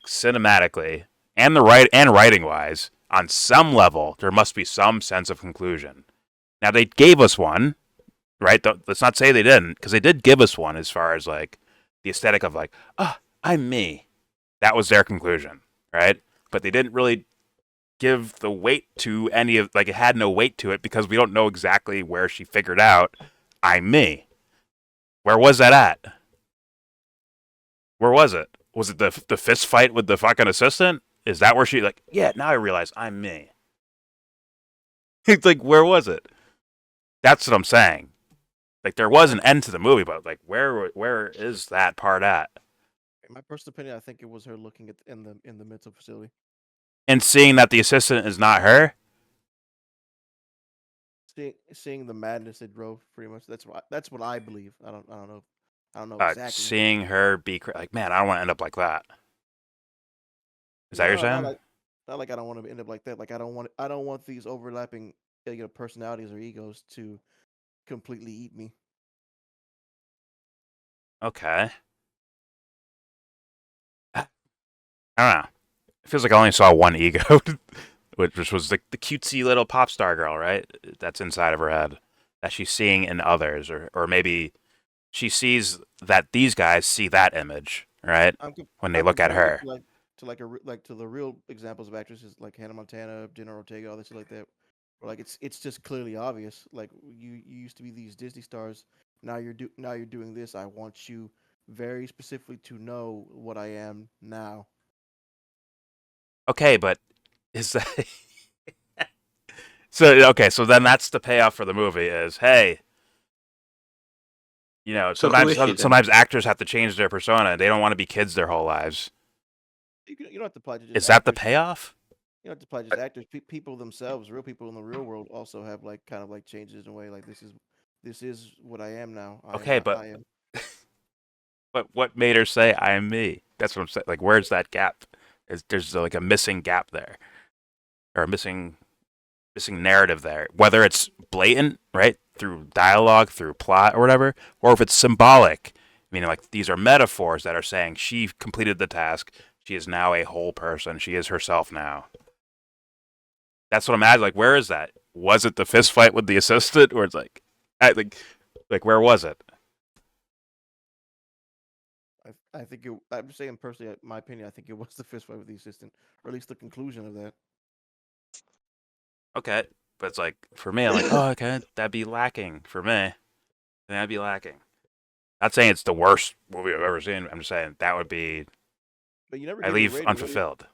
cinematically and writing wise, on some level, there must be some sense of conclusion. Now they gave us one, right? Let's not say they didn't, because they did give us one as far as like the aesthetic of like, I'm me. That was their conclusion, right? But they didn't really give the weight to any of, like, it had no weight to it because we don't know exactly where she figured out I'm me. Where was that at? Where was it? Was it the fist fight with the fucking assistant? Is that where she like, yeah, now I realize I'm me. It's like, where was it? That's what I'm saying. Like, there was an end to the movie, but like, where is that part at? In my personal opinion, I think it was her looking at in the mental facility, And seeing that the assistant is not her. seeing the madness it drove. Pretty much, that's what I believe. I don't know. I don't know exactly. Seeing her be like, man, I don't want to end up like that. Is that what you're saying? Not like I don't want to end up like that. Like I don't want these overlapping personalities or egos to completely eat me. Okay. I don't know. It feels like I only saw one ego, which was the cutesy little pop star girl, right? That's inside of her head that she's seeing in others, or maybe she sees that these guys see that image, right? When they look at her. To the real examples of actresses like Hannah Montana, Jenna Ortega, all this shit like that. Where like it's just clearly obvious. Like you used to be these Disney stars. Now you're doing this. I want you very specifically to know what I am now. Okay, but is that so then that's the payoff for the movie is, hey, So who is she then? sometimes actors have to change their persona. They don't want to be kids their whole lives. You don't have to apply to just Is that the actors. payoff? You don't have to apply just actors. People themselves, real people in the real world, also have like kind of like changes in a way. Like this is what I am now. But what made her say I am me? That's what I'm saying. Like, where's that gap? There's like a missing gap there, or a missing narrative there. Whether it's blatant, right, through dialogue, through plot, or whatever, or if it's symbolic, meaning like these are metaphors that are saying she completed the task. She is now a whole person. She is herself now. That's what I'm at. Like, where is that? Was it the fist fight with the assistant, or it's like, like where was it? I think I'm just saying personally, my opinion. I think it was the fist fight with the assistant, or at least the conclusion of that. Okay, but it's like for me, I'm like, oh, okay, that'd be lacking for me. That'd be lacking. Not saying it's the worst movie I've ever seen. I'm just saying that would be. But you never. I gave me a leave rating. unfulfilled.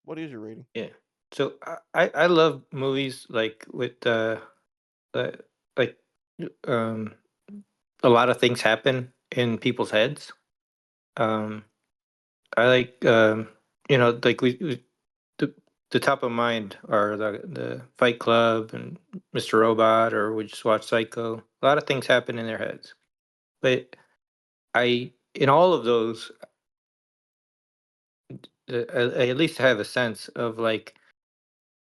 What is your rating? Yeah. So I love movies like with like a lot of things happen in people's heads. I like like the top of mind are the Fight Club and Mr. Robot, or we just watch Psycho. A lot of things happen in their heads, but in all of those, I at least have a sense of like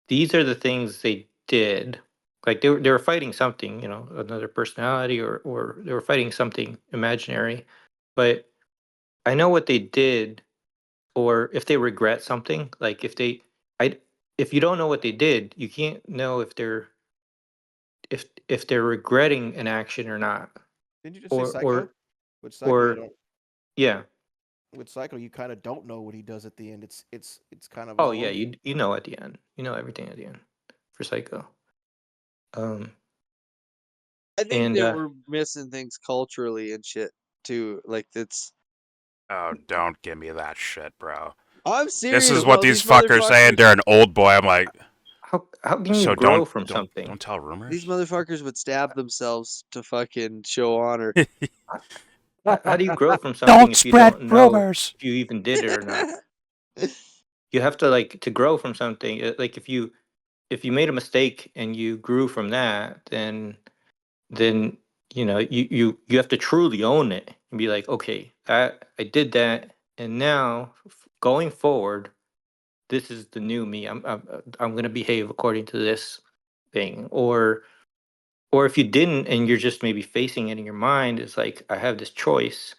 these are the things they did. Like they were fighting something, another personality, or they were fighting something imaginary. But I know what they did, or if they regret something. Like I, if you don't know what they did, you can't know if they're regretting an action or not. Didn't you just say Psycho? With Psycho, Or you don't. yeah. With Psycho, you kind of don't know what he does at the end. It's kind of Oh yeah, long. you know at the end. You know everything at the end for Psycho. I think And that we're missing things culturally and shit too. Like it's. Oh, don't give me that shit, bro. I'm serious. This is what bro. these fuckers saying. They're an old boy. I'm like, how can you so grow don't from something? don't tell rumors. These motherfuckers would stab themselves to fucking show honor. How do you grow from something Don't if you spread don't know rumors. if you even did it or not? You have to to grow from something. Like if you made a mistake and you grew from that, then you have to truly own it and be like, okay, I did that, and now going forward, this is the new me. I'm gonna behave according to this thing. Or if you didn't and you're just maybe facing it in your mind, it's like I have this choice.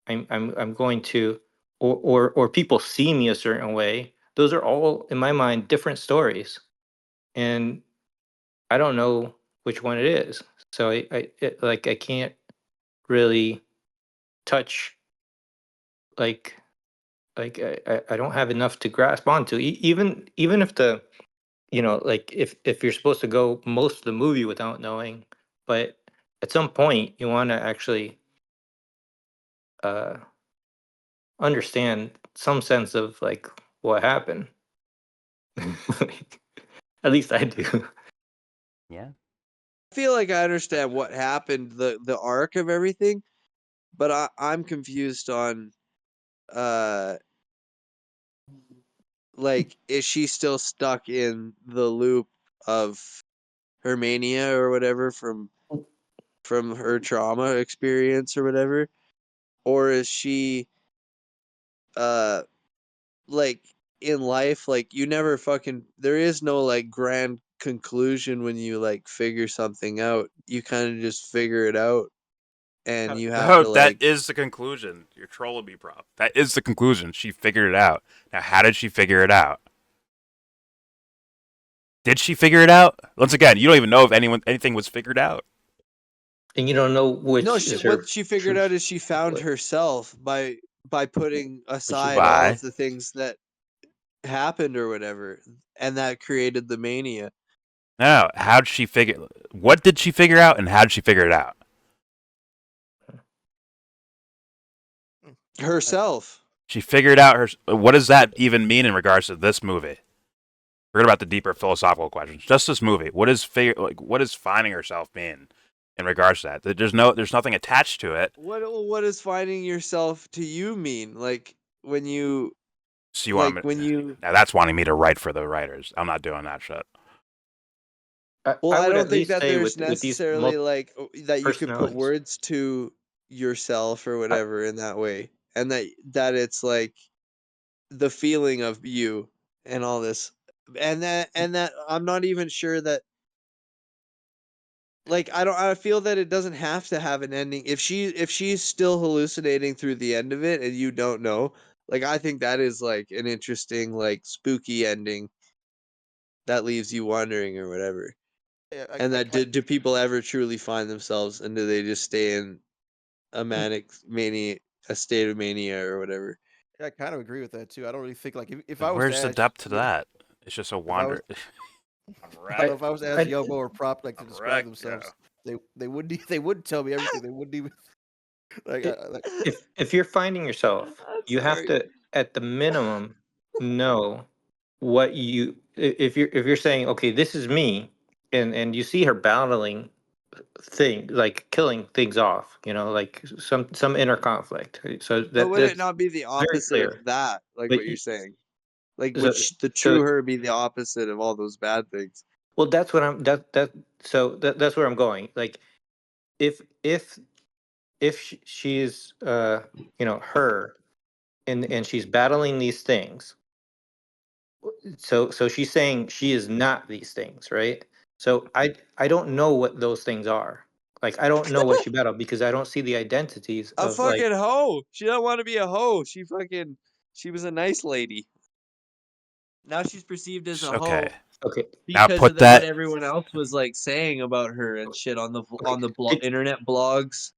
I'm going to, or people see me a certain way. Those are all in my mind different stories, and I don't know which one it is. So I can't really touch like I don't have enough to grasp onto. Even if like if you're supposed to go most of the movie without knowing, but at some point you want to actually uh understand some sense of like what happened. At least I do. Yeah. I feel like I understand what happened, the arc of everything, but I'm confused on uh like is she still stuck in the loop of her mania or whatever from her trauma experience or whatever? Or is she uh like in life, like you never fucking there is no like grand conclusion when you like figure something out. You kind of just figure it out and you have No, to that like is the conclusion. You're trolling me, bro. That is the conclusion. She figured it out. Now, how did she figure it out? Did she figure it out? Once again, you don't even know if anything was figured out. And you don't know which no, is her what she figured out truth. is she found herself by putting Which is aside what? all Why? of the things that happened or whatever, and that created the mania. No, how'd she figure? What did she figure out, and how did she figure it out? Herself. She figured out her. What does that even mean in regards to this movie? Forget about the deeper philosophical questions. Just this movie. What is what does finding herself mean in regards to that? There's nothing attached to it. What does finding yourself to you mean? Like when you So you want me? Now that's wanting me to write for the writers. I'm not doing that shit. Well, I I would don't at think least that say there's with these necessarily like that you could put personalities. words to yourself or whatever in that way, and that it's like the feeling of you and all this, and that I'm not even sure that like I feel that it doesn't have to have an ending if she's still hallucinating through the end of it and you don't know. Like I think that is like an interesting like spooky ending that leaves you wondering or whatever. Yeah, And that do people ever truly find themselves, and do they just stay in a manic mania, a state of mania or whatever? I kind of agree with that too. I don't really think like if I And was to where's the ask, depth to that? It's just a if I was, wander. I don't know if I was to ask I- Yobo or Prop like to I'm describe wrecked, themselves, yeah. they wouldn't they wouldn't tell me everything. They wouldn't even like, like if you're finding yourself, I'm you have sorry. to at the minimum know what if you're saying, okay, this is me, and you see her battling thing like killing things off, like some inner conflict. So But would it that's not be the very opposite of clear. that, like But what you're saying? Like, So- would the true so- her be the opposite of all those bad things? Well, that's what I'm that's where I'm going. Like if she's her and she's battling these things. So she's saying she is not these things, right? So I don't know what those things are. Like I don't know what she battled because I don't see the identities A of like fucking hoe. She don't want to be a hoe. She was a nice lady. Now she's perceived as a Okay. hoe okay. Now because put of that- what everyone else was like saying about her and shit on the It- internet blogs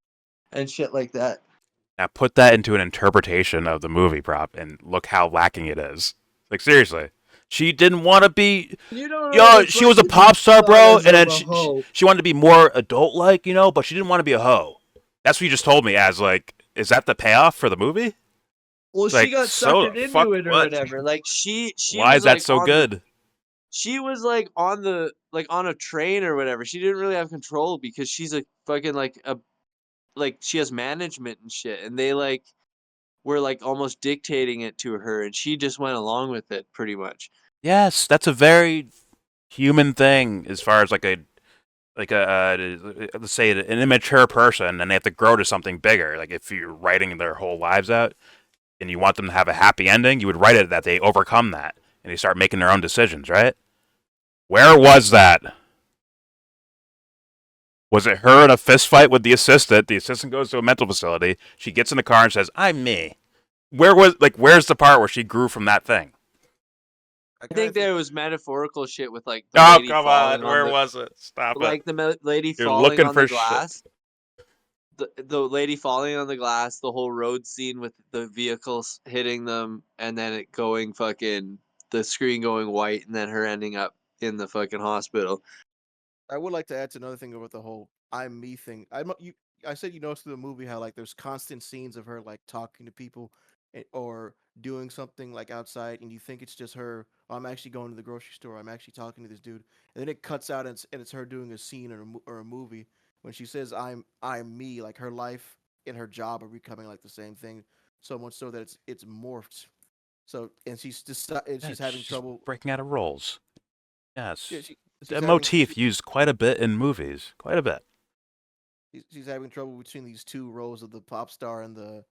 and shit like that. Now put that into an interpretation of the movie prop and look how lacking it is. Like seriously. She didn't want to be You don't Yo, she was a pop star, bro, and then she wanted to be more adult like, but she didn't want to be a hoe. That's what you just told me as like is that the payoff for the movie? Well, Like, she got so suckered into fuck it or what? whatever. Like she Why was is that like so on good? she was like on a train or whatever. She didn't really have control because she's a fucking like she has management and shit, and they like were like almost dictating it to her, and she just went along with it pretty much. Yes, that's a very human thing as far as like a let's say an immature person and they have to grow to something bigger. Like if you're writing their whole lives out and you want them to have a happy ending, you would write it that they overcome that and they start making their own decisions, right? Where was that? Was it her in a fist fight with the assistant? The assistant goes to a mental facility. She gets in the car and says, "I'm me." Where's the part where she grew from that thing? I think there was metaphorical shit with like Oh, lady come falling on. Where the, was it? Stop like it. the lady You're falling looking on for the shit. glass. The lady falling on the glass, the whole road scene with the vehicles hitting them, and then it going fucking the screen going white, and then her ending up in the fucking hospital. I would like to add to another thing about the whole "I'm me" thing. I said you noticed through the movie how like there's constant scenes of her like talking to people or doing something like outside, and you think it's just her. "Oh, I'm actually going to the grocery store. I'm actually talking to this dude," and then it cuts out and it's her doing a scene or a movie when she says I'm me. Like her life and her job are becoming like the same thing, so much so that it's morphed. So and she's having trouble. breaking out of roles. Yes. Yeah, she's A having- motif used quite a bit in movies. Quite a bit. she's having trouble between these two roles of the pop star and the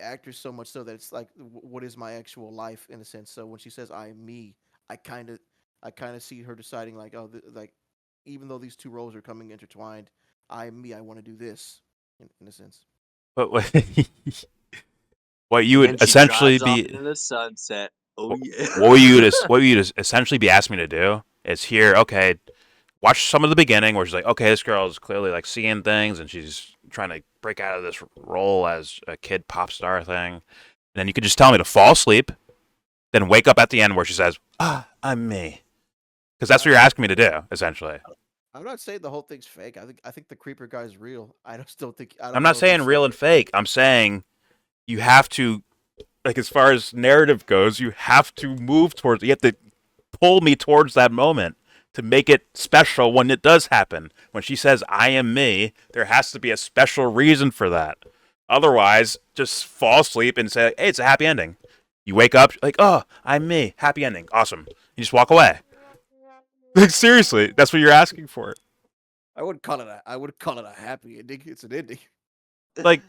actress, so much so that it's like what is my actual life in a sense. So when she says "I'm me," I kind of see her deciding like, oh, like even though these two roles are coming intertwined, "I'm me, I want to do this," in a sense. But what you would And she essentially drives off be into the sunset. Oh yeah. what would you essentially be asking me to do is here, okay, watch some of the beginning where she's like, okay, this girl is clearly like seeing things and she's trying to break out of this role as a kid pop star thing. And then you could just tell me to fall asleep, then wake up at the end where she says, I'm me. Because that's what you're asking me to do, essentially. I'm not saying the whole thing's fake. I think the creeper guy's real. I don't still think. I don't I'm know not if saying it's- real and fake. I'm saying you have to, like, as far as narrative goes, you have to move towards, you have to pull me towards that moment to make it special when it does happen. When she says, I am me, there has to be a special reason for that. Otherwise, just fall asleep and say, hey, it's a happy ending. You wake up, like, oh, I'm me, happy ending, awesome. You just walk away. Like, seriously, that's what you're asking for. I wouldn't call it a happy ending. It's an ending. Like,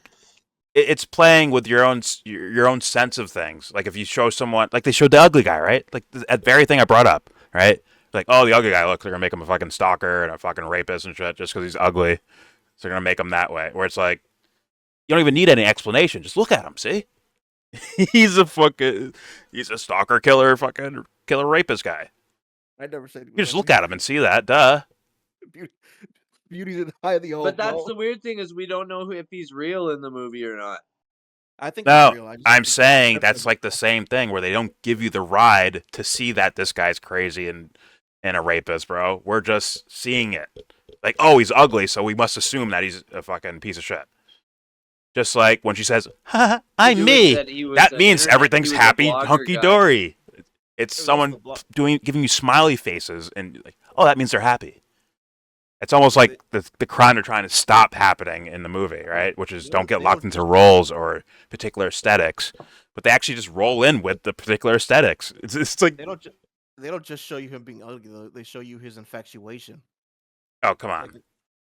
it's playing with your own sense of things. Like if you show someone, like they showed the ugly guy, right? Like that very thing I brought up, right? Like, oh, the ugly guy, look, they're gonna make him a fucking stalker and a fucking rapist and shit just because he's ugly. So they're gonna make him that way. Where it's like, you don't even need any explanation. Just look at him. See, he's a stalker, killer, fucking killer rapist guy. I never said. You just look at him and see that. Duh. Beauty's in the eye of the But that's beholder. the weird thing is we don't know if he's real in the movie or not. I think No, it's real. I just I'm think saying that's like the same thing where they don't give you the ride to see that this guy's crazy and a rapist, bro. We're just seeing it. Like, oh, he's ugly, so we must assume that he's a fucking piece of shit. Just like when she says, "Ha, I'm You me," said he was that an means internet- everything's he was a happy, blogger hunky guy. dory. It's was someone the blog- giving you smiley faces, and like, oh, that means they're happy. It's almost like the crime they're trying to stop happening in the movie, right? Which is don't get locked into roles or particular aesthetics. but they actually just roll in with the particular aesthetics. It's like, They don't just show you him being ugly though. They show you his infatuation. oh come Like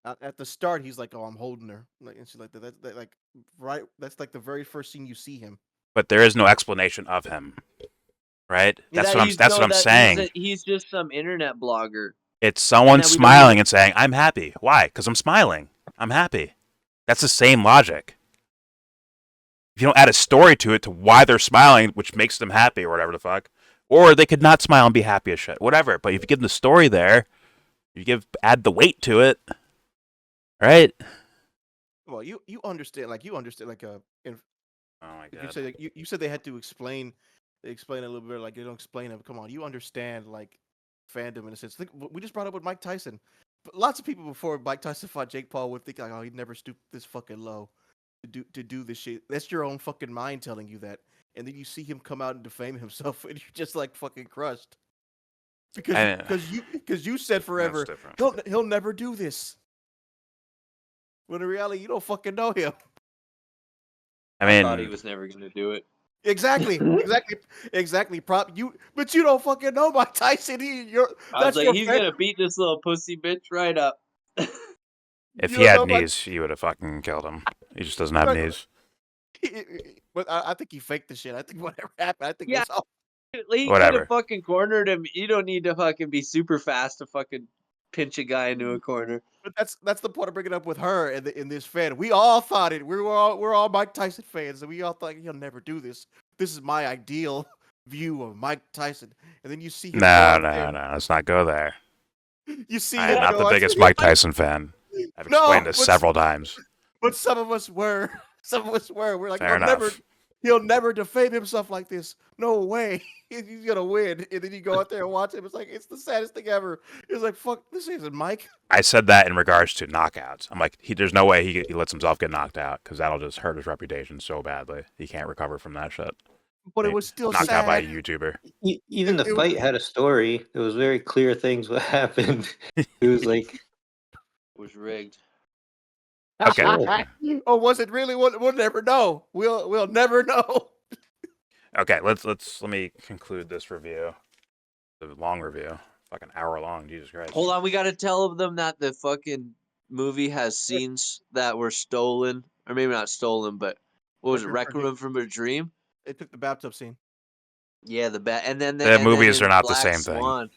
on. at the start, he's like, "Oh, I'm holding her," like, and she's like, that, like right. That's like the very first scene you see him. But there is no explanation of him, right? Yeah, That's that what I'm. he's- That's no, what I'm that saying. He's just some internet blogger. It's someone that we don't smiling even- and saying, "I'm happy." Why? Because I'm smiling. I'm happy. That's the same logic. If you don't add a story to it to why they're smiling, which makes them happy or whatever the fuck, or they could not smile and be happy as shit, whatever. But if you give them the story there, add the weight to it, right? Well, you understand like in, Oh my you god. said like, you said they had to explain it a little bit like they don't explain it. Come on, you understand like fandom in a sense. Think, we just brought up with Mike Tyson. But lots of people before Mike Tyson fought Jake Paul would think like, oh, he'd never stoop this fucking low to do this shit. That's your own fucking mind telling you that, and then you see him come out and defame himself, and you're just like fucking crushed because you said forever That's different. he'll never do this. When in reality, you don't fucking know him. I thought he mean, was never gonna do it. Exactly. Prop you, but you don't fucking know Mike Tyson. I was like, your he's friend. gonna beat this little pussy bitch right up. if You he don't had know Mike- knees, he would have fucking killed him. He just doesn't have Right. knees. But I think he faked the shit. I think whatever happened, I think Yeah. that's all. He could Whatever. have fucking cornered him. You don't need to fucking be super fast to fucking pinch a guy into a corner. But that's the point of bringing up with her and in this fan. We all thought it. We're all Mike Tyson fans, and we all thought he'll never do this. This is my ideal view of Mike Tyson. And then you see him. go No, out no, there- no. Let's not go there. You see I him am not go the out biggest there- Mike Tyson fan. I've No, explained this but- several times. But some of us were. Some of us were. We're like, Fair enough. he'll never defame himself like this. No way. He's gonna win. And then you go out there and watch him. It's like it's the saddest thing ever. It's like fuck. This isn't Mike. I said that in regards to knockouts. I'm like, there's no way he lets himself get knocked out because that'll just hurt his reputation so badly. He can't recover from that shit. But it Hey, was still knocked out by a sad. YouTuber. Even the It was- fight had a story. It was very clear things what happened. It was like, Was rigged. Okay. Or was it really? We'll never know. We'll never know. Okay, let me conclude this review. The long review. Fucking hour long, Jesus Christ. Hold on, we gotta tell them that the fucking movie has scenes that were stolen, or maybe not stolen, but what was it, Requiem from a Dream? They took the bathtub scene. Yeah, the bat, and then The movies in are not the Black same thing. Swan.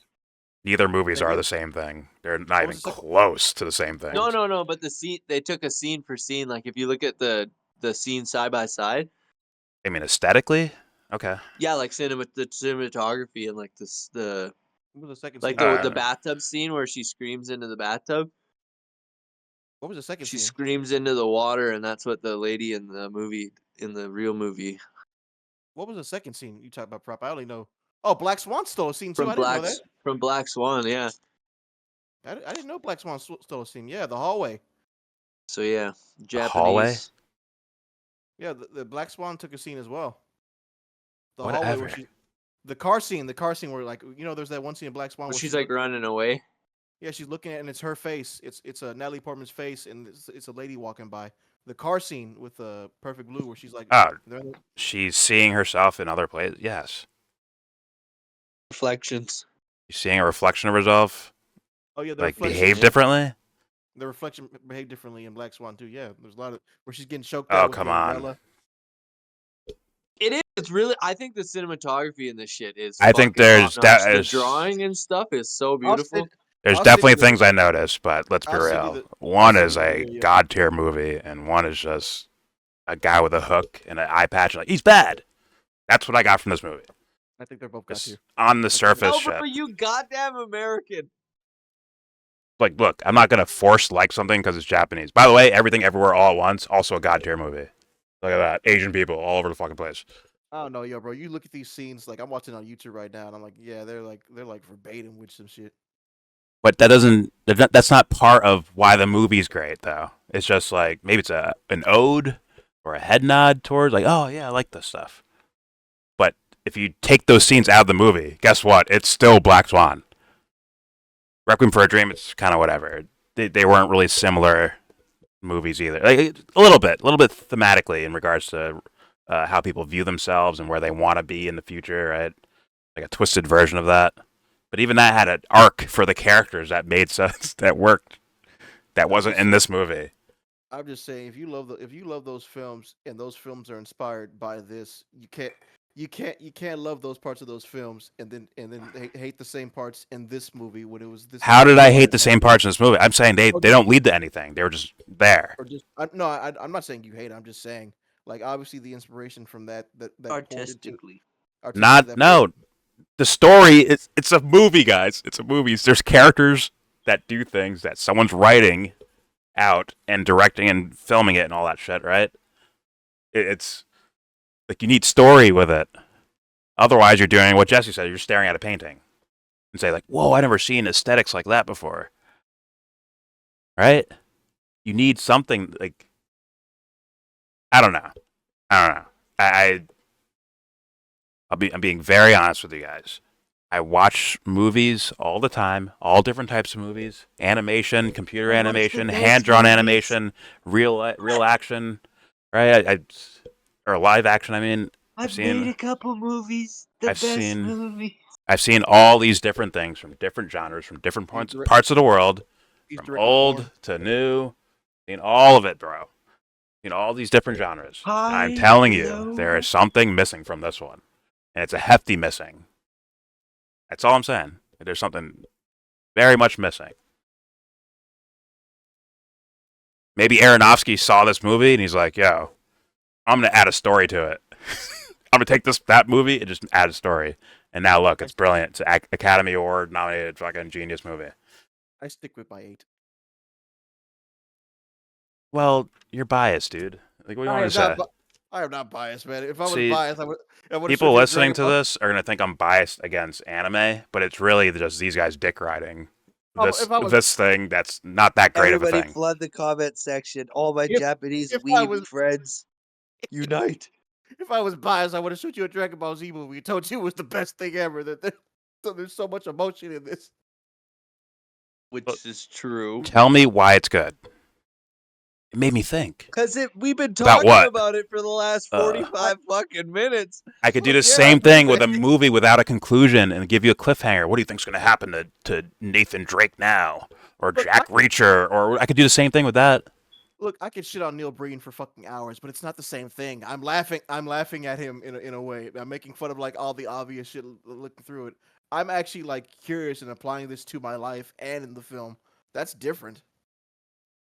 Neither movies They are did. the same thing. They're not What even was the second- close to the same thing. No, but the scene they took a scene for scene. Like if you look at the scene side by side, I mean, aesthetically? Okay. yeah, like the cinematography and like the What was the second like scene? the bathtub scene where she screams into the bathtub. What was the second She scene? screams into the water, and that's what the lady in the real movie What was the second scene you talked about? Prop. I only know. Oh, Black Swan stole a scene too. I didn't know that. from Black Swan. Yeah. I didn't know Black Swan stole a scene. Yeah, the hallway. So yeah, Japanese. hallway? Yeah, the Black Swan took a scene as well. The hallway where Whatever. the car scene where like there's that one scene in Black Swan Where where she's like running away. yeah, she's looking at it and it's her face. It's Natalie Portman's face and it's a lady walking by. The car scene with Perfect Blue where she's like Oh, they're in the- she's seeing herself in other places. Yes. Reflections. She's seeing a reflection of herself, oh yeah, the like reflection, behave differently. The reflection behaved differently in Black Swan too. Yeah, there's a lot of where she's getting choked Oh, out with come the on. umbrella. It is. It's really. I think the cinematography in this shit is. I think fucking there's top-notch. that the is- drawing and stuff is so I'll beautiful. send- There's I'll send definitely you the- things I noticed, but let's be I'll send you real. the- One I'll is send a you the- god tier movie, and one is just a guy with a hook and an eye patch. Like he's bad. That's what I got from this movie. I think they're both got Just you. on the Okay. surface, No, shit. but you goddamn American. Like, look, I'm not gonna force like something because it's Japanese. By the way, Everything Everywhere All at Once, also a god tier movie. Look at that, Asian people all over the fucking place. I don't know, yo, bro. You look at these scenes like I'm watching on YouTube right now, and I'm like, yeah, they're like verbatim with some shit. But that's not part of why the movie's great, though. It's just like maybe it's an ode or a head nod towards like, oh yeah, I like this stuff. But if you take those scenes out of the movie, guess what? It's still Black Swan. Requiem for a Dream, it's kind of whatever. They weren't really similar movies either. Like a little bit thematically in regards to how people view themselves and where they want to be in the future, right? Like a twisted version of that. But even that had an arc for the characters that made sense, that worked, that wasn't in this movie. I'm just saying, if you love those films and those films are inspired by this, you can't love those parts of those films and then hate the same parts in this movie when it was this. How did I hate the same parts in this movie? I'm saying they don't lead to anything. They were just there. Or just no, I'm not saying you hate it. I'm just saying, like, obviously the inspiration from that Artistically. No. The story is, it's a movie, guys. It's a movie. There's characters that do things that someone's writing out and directing and filming it and all that shit, right? It's like you need story with it. Otherwise, you're doing what Jesse said. You're staring at a painting and say like, "Whoa, I never seen aesthetics like that before." Right? You need something like I don't know. I'm being very honest with you guys. I watch movies all the time, all different types of movies, animation, computer animation, hand-drawn animation, real action, right? Or live action. I mean, I've made a couple movies. I've seen all these different things from different genres, from different parts of the world, from old to new. Seen all of it, bro. Seen all these different genres. I'm telling you, there is something missing from this one, and it's a hefty missing. That's all I'm saying. There's something very much missing. Maybe Aronofsky saw this movie and he's like, "Yo, I'm gonna add a story to it. I'm gonna take that movie and just add a story." And now look, it's brilliant. It's an Academy Award nominated fucking genius movie. I stick with my 8. Well, you're biased, dude. Like, what do you want to say? I am not biased, man. If I was See, biased, I would. People listening to this are gonna think I'm biased against anime, but it's really just these guys dick riding this thing that's not that great of a Everybody thing. flood the comment section. All my Japanese if I weeb was- friends, unite. If I was biased, I would have showed you a Dragon Ball Z movie and told you it was the best thing ever. There's so much emotion in this. Which is true. Tell me why it's good. It made me think. Because we've been About talking what? about it for the last 45 fucking minutes. I could do the Yeah, same I'm thing with just a movie without a conclusion and give you a cliffhanger. What do you think's going to happen to Nathan Drake now? Or Look, Jack Reacher? Or I could do the same thing with that. Look, I could shit on Neil Breen for fucking hours, but it's not the same thing. I'm laughing at him in a way. I'm making fun of like all the obvious shit looking through it. I'm actually like curious and applying this to my life and in the film. That's different.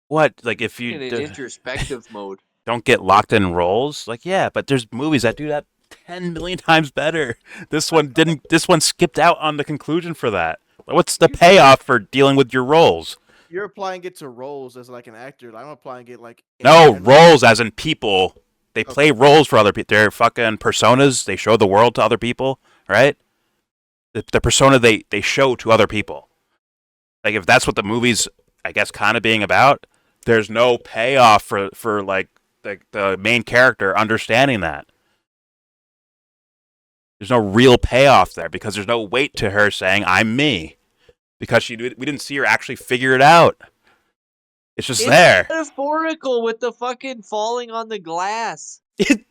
What? Like if In you an introspective mode. don't get locked in roles? Like, yeah, but there's movies that do that 10 million times better. This one didn't. This one skipped out on the conclusion for that. What's the payoff for dealing with your roles? You're applying it to roles as like an actor. I'm applying it like No, roles as in people. They play roles for other people. They're fucking personas. They show the world to other people, right? The persona they show to other people. Like if that's what the movie's, I guess, kind of being about, there's no payoff for like the main character understanding that. There's no real payoff there because there's no weight to her saying "I'm me," because we didn't see her actually figure it out. It's just there. Metaphorical with the fucking falling on the glass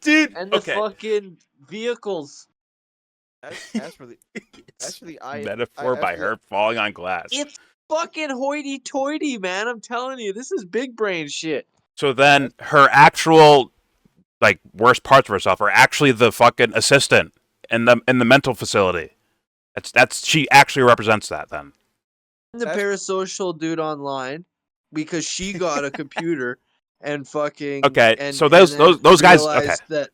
Dude, and the okay. fucking vehicles. As for the Metaphor by her falling on glass. It's fucking hoity-toity, man. I'm telling you, this is big brain shit. So then her actual like worst parts of herself are actually the fucking assistant in the mental facility. That's she actually represents that then. The That's- parasocial dude online because she got a computer and fucking Okay, so and those then guys okay. realized that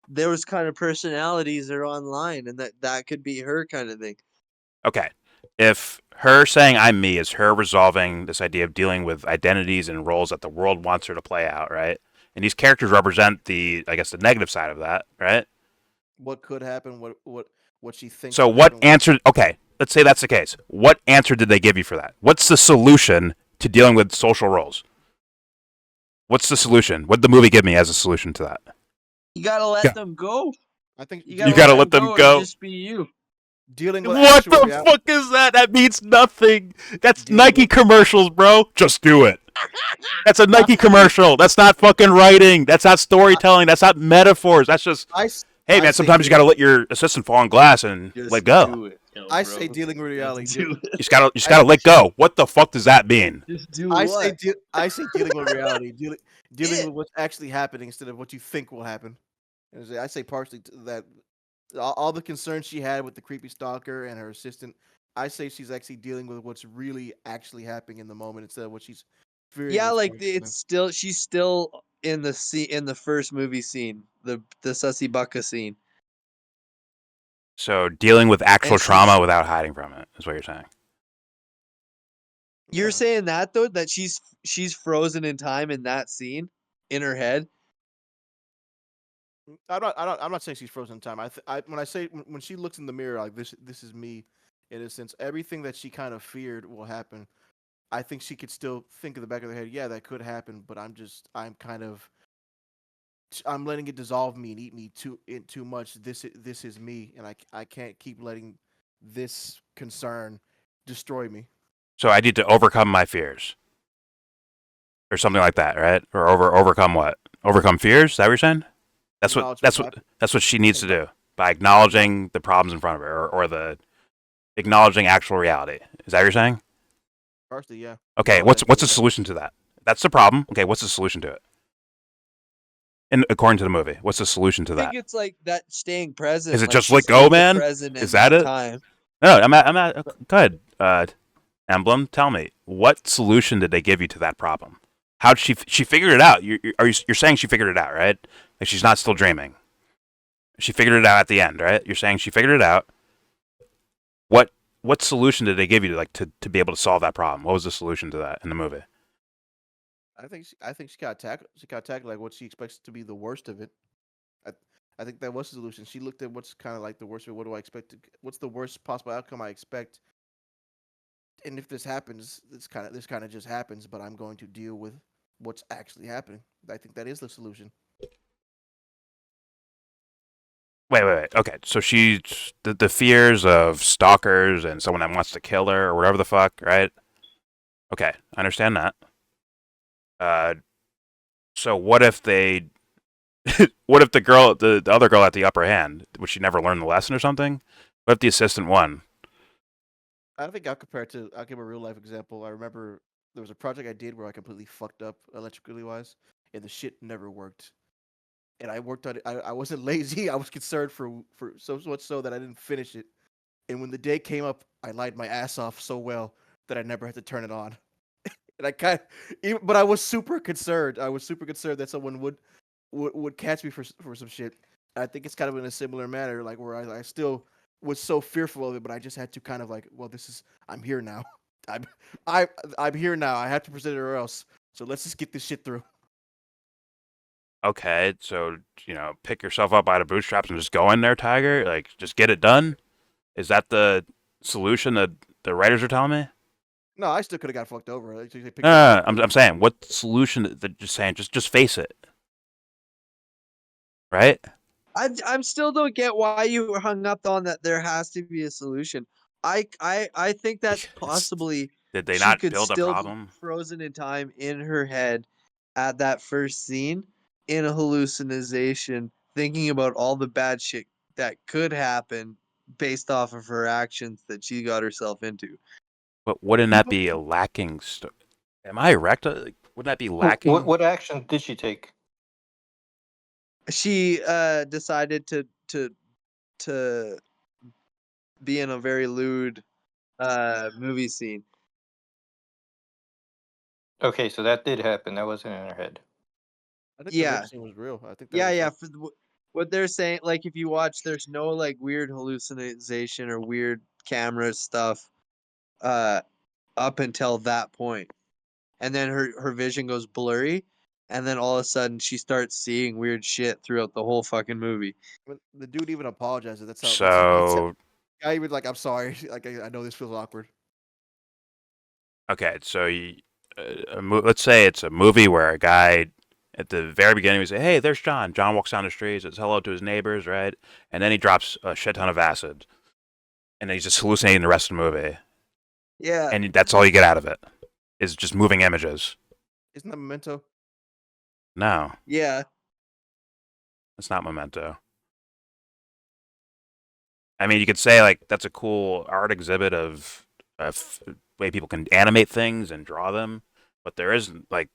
there was kind of personalities that are online and that could be her kind of thing. Okay. If her saying I'm me is her resolving this idea of dealing with identities and roles that the world wants her to play out, right? And these characters represent the negative side of that, right? What could happen? What she thinks. So could what happen, answer okay, let's say that's the case. What answer did they give you for that? What's the solution to dealing with social roles? What's the solution? What did the movie give me as a solution to that? You gotta let them go. I think You You gotta let them and go. Just be you. dealing with What actual the reality. fuck is that? That means nothing. That's Dealing Nike with- commercials, bro. Just do it. That's a Nike commercial. That's not fucking writing. That's not storytelling. That's not metaphors. That's just, hey I man, say sometimes you gotta let your assistant fall on glass and let go. Do it, I bro. say dealing with reality. Do it. You just gotta let go. What the fuck does that mean? Just do I what? say I say dealing with reality, dealing Yeah. with what's actually happening instead of what you think will happen. I say partially that all the concerns she had with the creepy stalker and her assistant, I say she's actually dealing with what's really actually happening in the moment instead of what she's fearing. Yeah, what's like going to happen. it's still she's still in the in the first movie scene, the Sussy Bucka scene. So dealing with actual And she's- trauma without hiding from it is what you're saying. You're Yeah. saying that though, that she's frozen in time in that scene in her head. I'm not saying she's frozen in time. When I say when she looks in the mirror like this is me, in a sense, everything that she kind of feared will happen. I think she could still think in the back of her head, yeah, that could happen, but I'm letting it dissolve me and eat me too much. This is me, and I can't keep letting this concern destroy me. So I need to overcome my fears, or something like that, right? Or overcome what? Overcome fears? Is that what you're saying? Acknowledge That's what she needs to do by acknowledging the problems in front of her, or the acknowledging actual reality. Is that what you're saying? Partially, yeah. Okay, Go what's ahead, the go ahead. solution to that? That's the problem. Okay, what's the solution to it? And according to the movie, what's the solution to I that? think it's like that staying present. Is it like just she's let go, in the man? present Is in that it? Time. No, I'm at. Go ahead, Emblem. Tell me, what solution did they give you to that problem? How'd she figured it out? You're saying she figured it out, right? Like she's not still dreaming. She figured it out at the end, right? You're saying she figured it out. What solution did they give you to be able to solve that problem? What was the solution to that in the movie? I think she got tackled like what she expects to be the worst of it. I think that was the solution. She looked at what's kind of like the worst of it. What do I expect? What's the worst possible outcome I expect? And if this happens, this kind of just happens. But I'm going to deal with what's actually happening. I think that is the solution. Wait. Okay, so she's the fears of stalkers and someone that wants to kill her or whatever the fuck, right? Okay, I understand that. So what if they, what if the other girl had the upper hand? Would she never learn the lesson or something? What if the assistant won? I think I'll give a real life example. I remember there was a project I did where I completely fucked up electrically wise, and the shit never worked. And I worked on it. I wasn't lazy. I was concerned for so much so that I didn't finish it. And when the day came up, I lied my ass off so well that I never had to turn it on. And but I was super concerned. I was super concerned that someone would catch me for some shit. I think it's kind of in a similar manner, like where I still was so fearful of it, but I just had to kind of like, well, I'm here now. I'm here now. I have to present it or else. So let's just get this shit through. Okay, so pick yourself up by the bootstraps and just go in there, Tiger. Like, just get it done. Is that the solution that the writers are telling me? No, I still could have got fucked over. Like, they picked No, I'm saying, what solution? They're just saying, just face it, right? I'm still don't get why you were hung up on that. There has to be a solution. I think that possibly Did they she not could build a still be problem? frozen in time in her head at that first scene in a hallucination, thinking about all the bad shit that could happen based off of her actions that she got herself into. But wouldn't that be a lacking? Am I erect? Like, wouldn't that be lacking? What action did she take? She decided to be in a very lewd movie scene. Okay, so that did happen. That wasn't in her head. I think Yeah. the rape scene was real. I think that Yeah, was yeah. like- For what they're saying, like if you watch, there's no like weird hallucination or weird camera stuff up until that point, and then her vision goes blurry, and then all of a sudden she starts seeing weird shit throughout the whole fucking movie. when the dude even apologizes. That's how. So I even like, I'm sorry. Like, I know this feels awkward. okay, so let's say it's a movie where a guy at the very beginning we say, "Hey, there's John." John walks down the street, says hello to his neighbors, right? And then he drops a shit ton of acid, and then he's just hallucinating the rest of the movie, Yeah, and that's all you get out of it is just moving images. Isn't that Memento? No, Yeah. it's not Memento. I mean, you could say like that's a cool art exhibit of way people can animate things and draw them, but there isn't like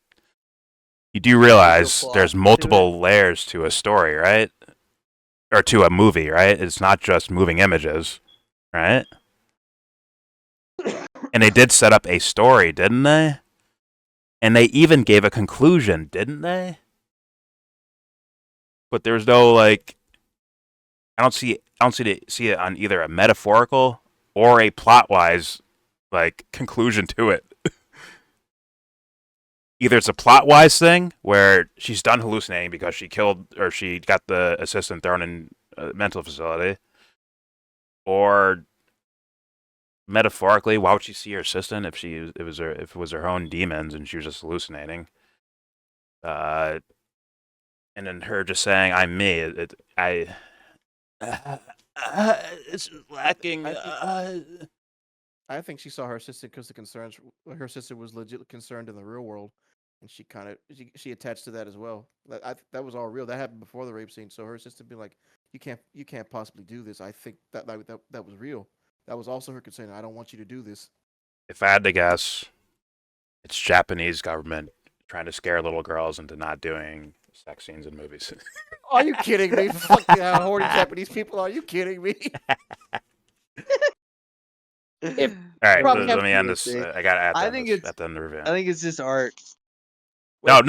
you do realize plot there's to multiple layers to a story, right? Or to a movie, right? It's not just moving images, right? And they did set up a story, didn't they? And they even gave a conclusion, didn't they? But there's no like I don't see it on either a metaphorical or a plot wise like conclusion to it. Either it's a plot wise thing where she's done hallucinating because she killed or she got the assistant thrown in a mental facility, or metaphorically, why would she see her assistant if it was her own demons and she was just hallucinating? And then her just saying, "I'm me." It's lacking. I think she saw her assistant because the concerns her sister was legit concerned in the real world, and she kind of she attached to that as well. That was all real. That happened before the rape scene. So her sister be like, you can't possibly do this. I think that was real. That was also her concern. I don't want you to do this. If I had to guess, it's Japanese government trying to scare little girls into not doing sex scenes in movies. Are you kidding me? Fuck how horny Japanese people are. You kidding me? All right, Probably let have me to end do this. it. I got to I end think this it's- at the end of the review. I think it's just art. No.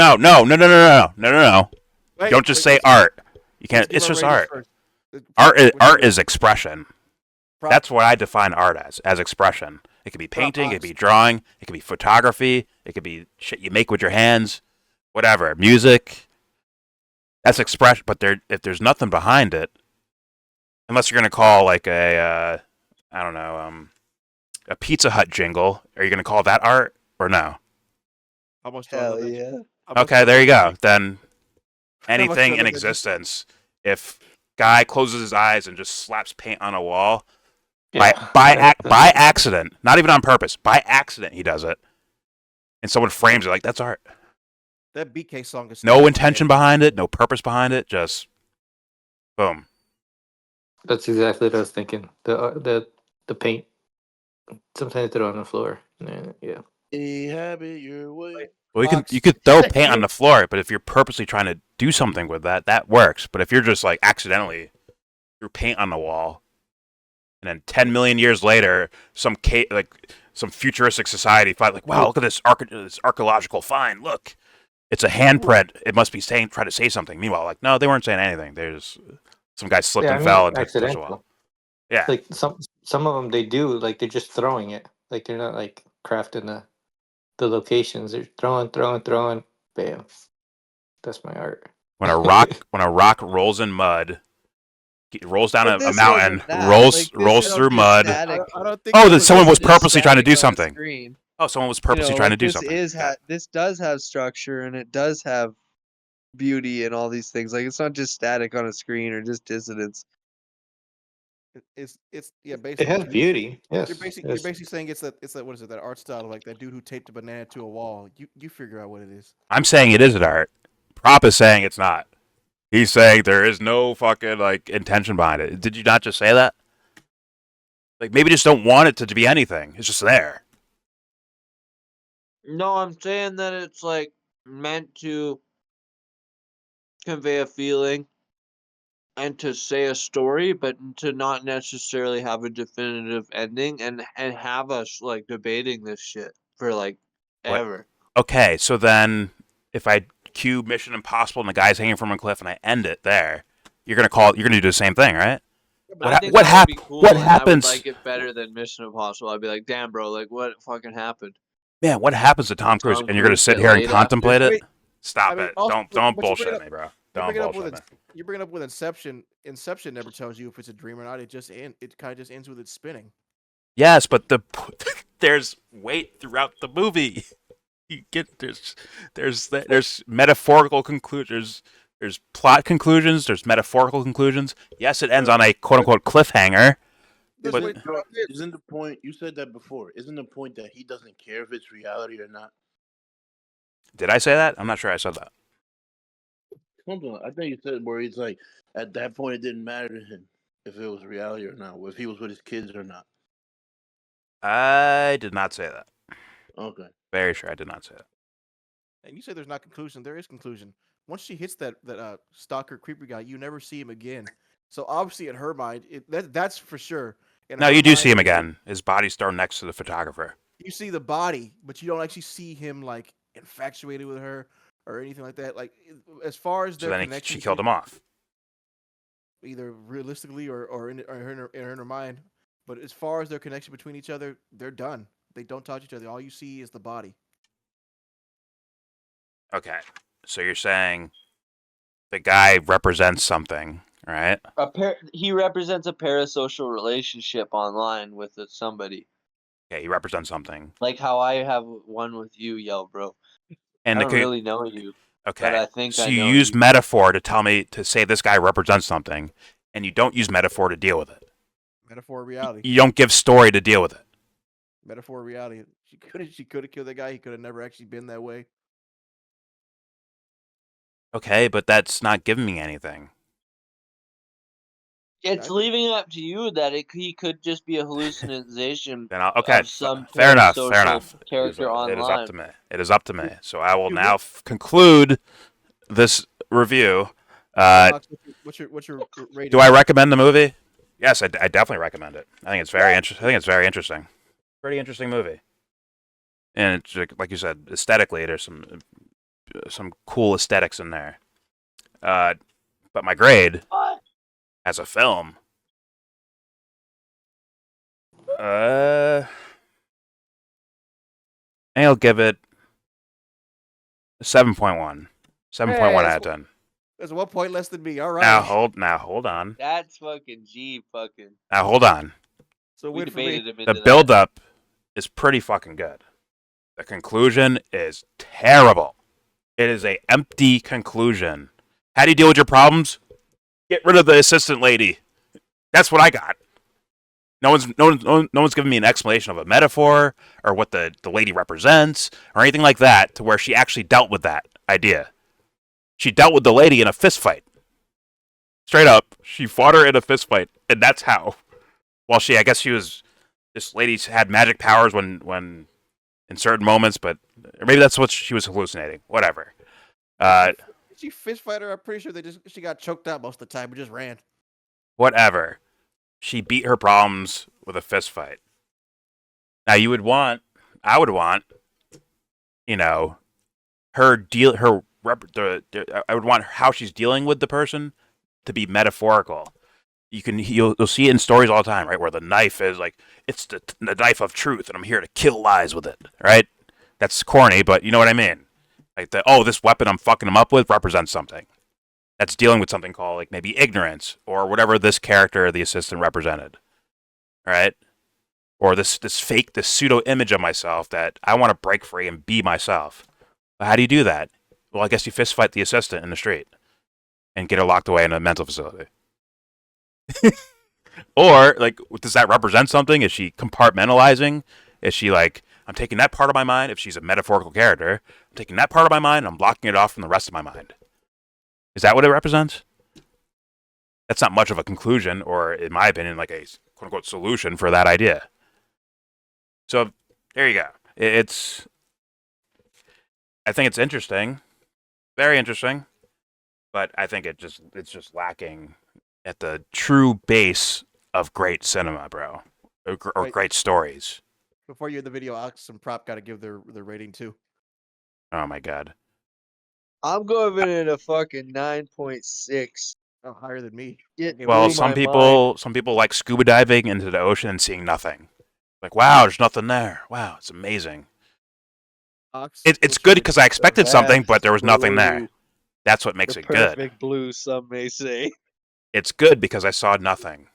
Wait, Don't just wait, say let's- art. You can't. let's give It's our just ratings art. first. Art is expression. Prop- That's what I define art as expression. It could be painting, it could be drawing, it could be photography, it could be shit you make with your hands, whatever, music. That's expression, but if there's nothing behind it, unless you're gonna call like a I don't know, a Pizza Hut jingle, are you gonna call that art or no? How much do I Hell love that- yeah. how much do I Okay, there love you that- go. Then anything love in that- existence, if guy closes his eyes and just slaps paint on a wall, Yeah. by accident, not even on purpose, by accident he does it, and someone frames it like that's art. That BK song is No intention behind it, no purpose behind it, just boom. That's exactly what I was thinking. The paint. Sometimes throw it on the floor. Yeah. Habit your way. Well, Box. you could throw paint on the floor, but if you're purposely trying to do something with that works. But if you're just like accidentally threw paint on the wall, and then 10 million years later, some futuristic society find like, wow, look at this archaeological find. Look, it's a handprint. It must be trying to say something. Meanwhile, like, no, they weren't saying anything. They just some guy slipped and fell and touched the wall. accidental. Yeah, Like some of them they do like they're just throwing it. Like they're not like crafting the locations. They're throwing, bam. That's my art. when a rock rolls in mud, it rolls down But a this mountain, isn't that. rolls Like, this rolls is through just mud. static. I don't think Oh, that then someone was Just purposely trying to do static on a something. screen. Oh, someone was purposely trying to do something. This does have structure and it does have beauty and all these things. Like it's not just static on a screen or just dissonance. it's yeah It basically has beauty. Yes. You're basically saying it's that what is it, that art style of like that dude who taped a banana to a wall. You figure out what it is. I'm saying it is an art. Prop is saying it's not. He's saying there is no fucking like intention behind it. Did you not just say that? Like maybe just don't want it to be anything. It's just there. No, I'm saying that it's like meant to convey a feeling and to say a story, but to not necessarily have a definitive ending and have us like debating this shit for like What? ever. Okay, so then if I cue Mission Impossible and the guy's hanging from a cliff and I end it there, you're gonna do the same thing, right? I think what that would be cool, what and happens? I would like it better than Mission Impossible. I'd be like, damn, bro, like what fucking happened? Man, what happens to Tom Cruise? Tom And you're gonna Cruise sit get here and laid contemplate after- it? Stop I mean, it! also- Don't but you bring bullshit up- me, bro. You Don't bring it up bullshit with me. you bring it up with Inception. Inception never tells you if it's a dream or not. It kind of just ends with it spinning. Yes, but there's weight throughout the movie. You get there's metaphorical conclusions. There's plot conclusions. There's metaphorical conclusions. Yes, it ends on a quote unquote cliffhanger. But- Isn't the point, you said that before, isn't the point that he doesn't care if it's reality or not? Did I say that? I'm not sure I said that. Something I think he said where he's like, at that point, it didn't matter to him if it was reality or not, if he was with his kids or not. I did not say that. Okay. Very sure I did not say that. And you say there's not conclusion. There is conclusion. Once she hits that stalker creeper guy, you never see him again. So obviously, in her mind, that's for sure. In No, her you do mind, see him it's like, again. His body's thrown next to the photographer. You see the body, but you don't actually see him like infatuated with her or anything like that. Like as far as So their then connection, she killed him off. either realistically or in her mind. But as far as their connection between each other, they're done. They don't touch each other. All you see is the body. Okay. So you're saying the guy represents something, right? He represents a parasocial relationship online with somebody. Okay, he represents something. Like how I have one with you, yo, bro. And I don't really know you. okay. But I think so I you know use you. metaphor to say this guy represents something, and you don't use metaphor to deal with it. Metaphor reality. You don't give story to deal with it. Metaphor reality. She could have killed that guy. He could have never actually been that way. Okay, but that's not giving me anything. It's leaving it up to you that he could just be a hallucination Then okay, of some fair enough. parasocial Fair enough. character It is up online. to me. It is up to me. So I will now conclude this review. What's your rating? Do I recommend the movie? Yes, I definitely recommend it. I think it's very interesting. I think it's very interesting. Pretty interesting movie. And it's like you said, aesthetically, there's some cool aesthetics in there. But my grade as a film, I think I'll give it a 7.1. 7.1 out of 10. There's 1 point less than me. All right. Now hold on. That's fucking G fucking. Now hold on. So We win for me. debated him into The that. build up is pretty fucking good. The conclusion is terrible. It is a empty conclusion. How do you deal with your problems? Get rid of the assistant lady. That's what I got. No one's giving me an explanation of a metaphor or what the lady represents or anything like that to where she actually dealt with that idea. She dealt with the lady in a fist fight. Straight up, she fought her in a fist fight, and that's how. Well, I guess this lady had magic powers when in certain moments, but or maybe that's what she was hallucinating. Whatever. She fist fighter. I'm pretty sure she got choked out most of the time and just ran. Whatever. She beat her problems with a fist fight. Now I would want, I would want how she's dealing with the person to be metaphorical. You'll see it in stories all the time, right? Where the knife is like, it's the knife of truth, and I'm here to kill lies with it, right? That's corny, but you know what I mean. Like this weapon I'm fucking him up with represents something. That's dealing with something called like maybe ignorance or whatever this character, the assistant, represented, right? Or this pseudo image of myself that I want to break free and be myself. But how do you do that? Well, I guess you fist fight the assistant in the street and get her locked away in a mental facility. Or like, does that represent something? Is she compartmentalizing? Is she like, I'm taking that part of my mind? If she's a metaphorical character, I'm taking that part of my mind and I'm blocking it off from the rest of my mind. Is that what it represents? That's not much of a conclusion, or in my opinion, like a quote unquote solution for that idea. So there you go. I think it's interesting, very interesting, but I think it's just lacking at the true base of great cinema, bro, or great stories. Before you end the video, Ox and Prop got to give their rating too. Oh my god. I'm going in a fucking 9.6. Oh, higher than me. Well, some people like scuba diving into the ocean and seeing nothing. Like, wow, there's nothing there. Wow, it's amazing. Ox, It's good because I expected something, but there was nothing there. That's what makes it good. Perfect blue, some may say. It's good because I saw nothing.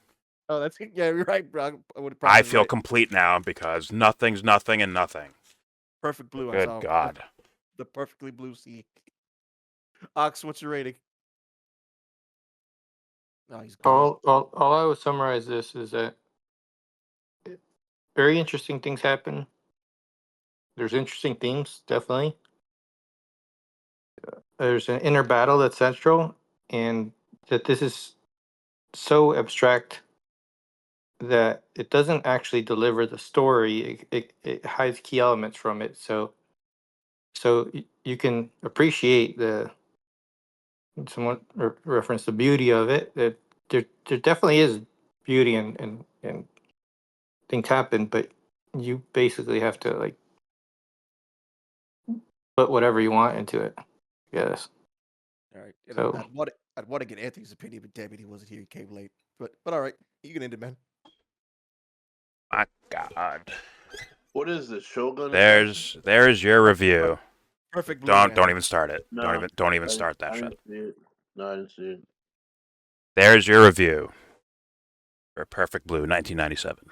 Oh, that's yeah. You're right, bro. I feel complete now because nothing's nothing and nothing. Perfect blue. Good God. The perfectly blue sea. Ox, what's your rating? Oh, he's gone. All I would summarize this is that very interesting things happen. There's interesting themes, definitely. there's an inner battle that's central, and that this is so abstract that it doesn't actually deliver the story. It hides key elements from it. So you can appreciate the somewhat reference the beauty of it. That there definitely is beauty and things happen, but you basically have to like put whatever you want into it. Yes. All right. And So I'd want to get Anthony's opinion, but damn it, he wasn't here. He came late. But all right, you can end it, man. My God. What is this, Shogun? There's your review. Perfect. Blue, Don't man. even start it. No, Don't even start that I shit. didn't see it. No, I didn't see it. There's your review for Perfect Blue 1997.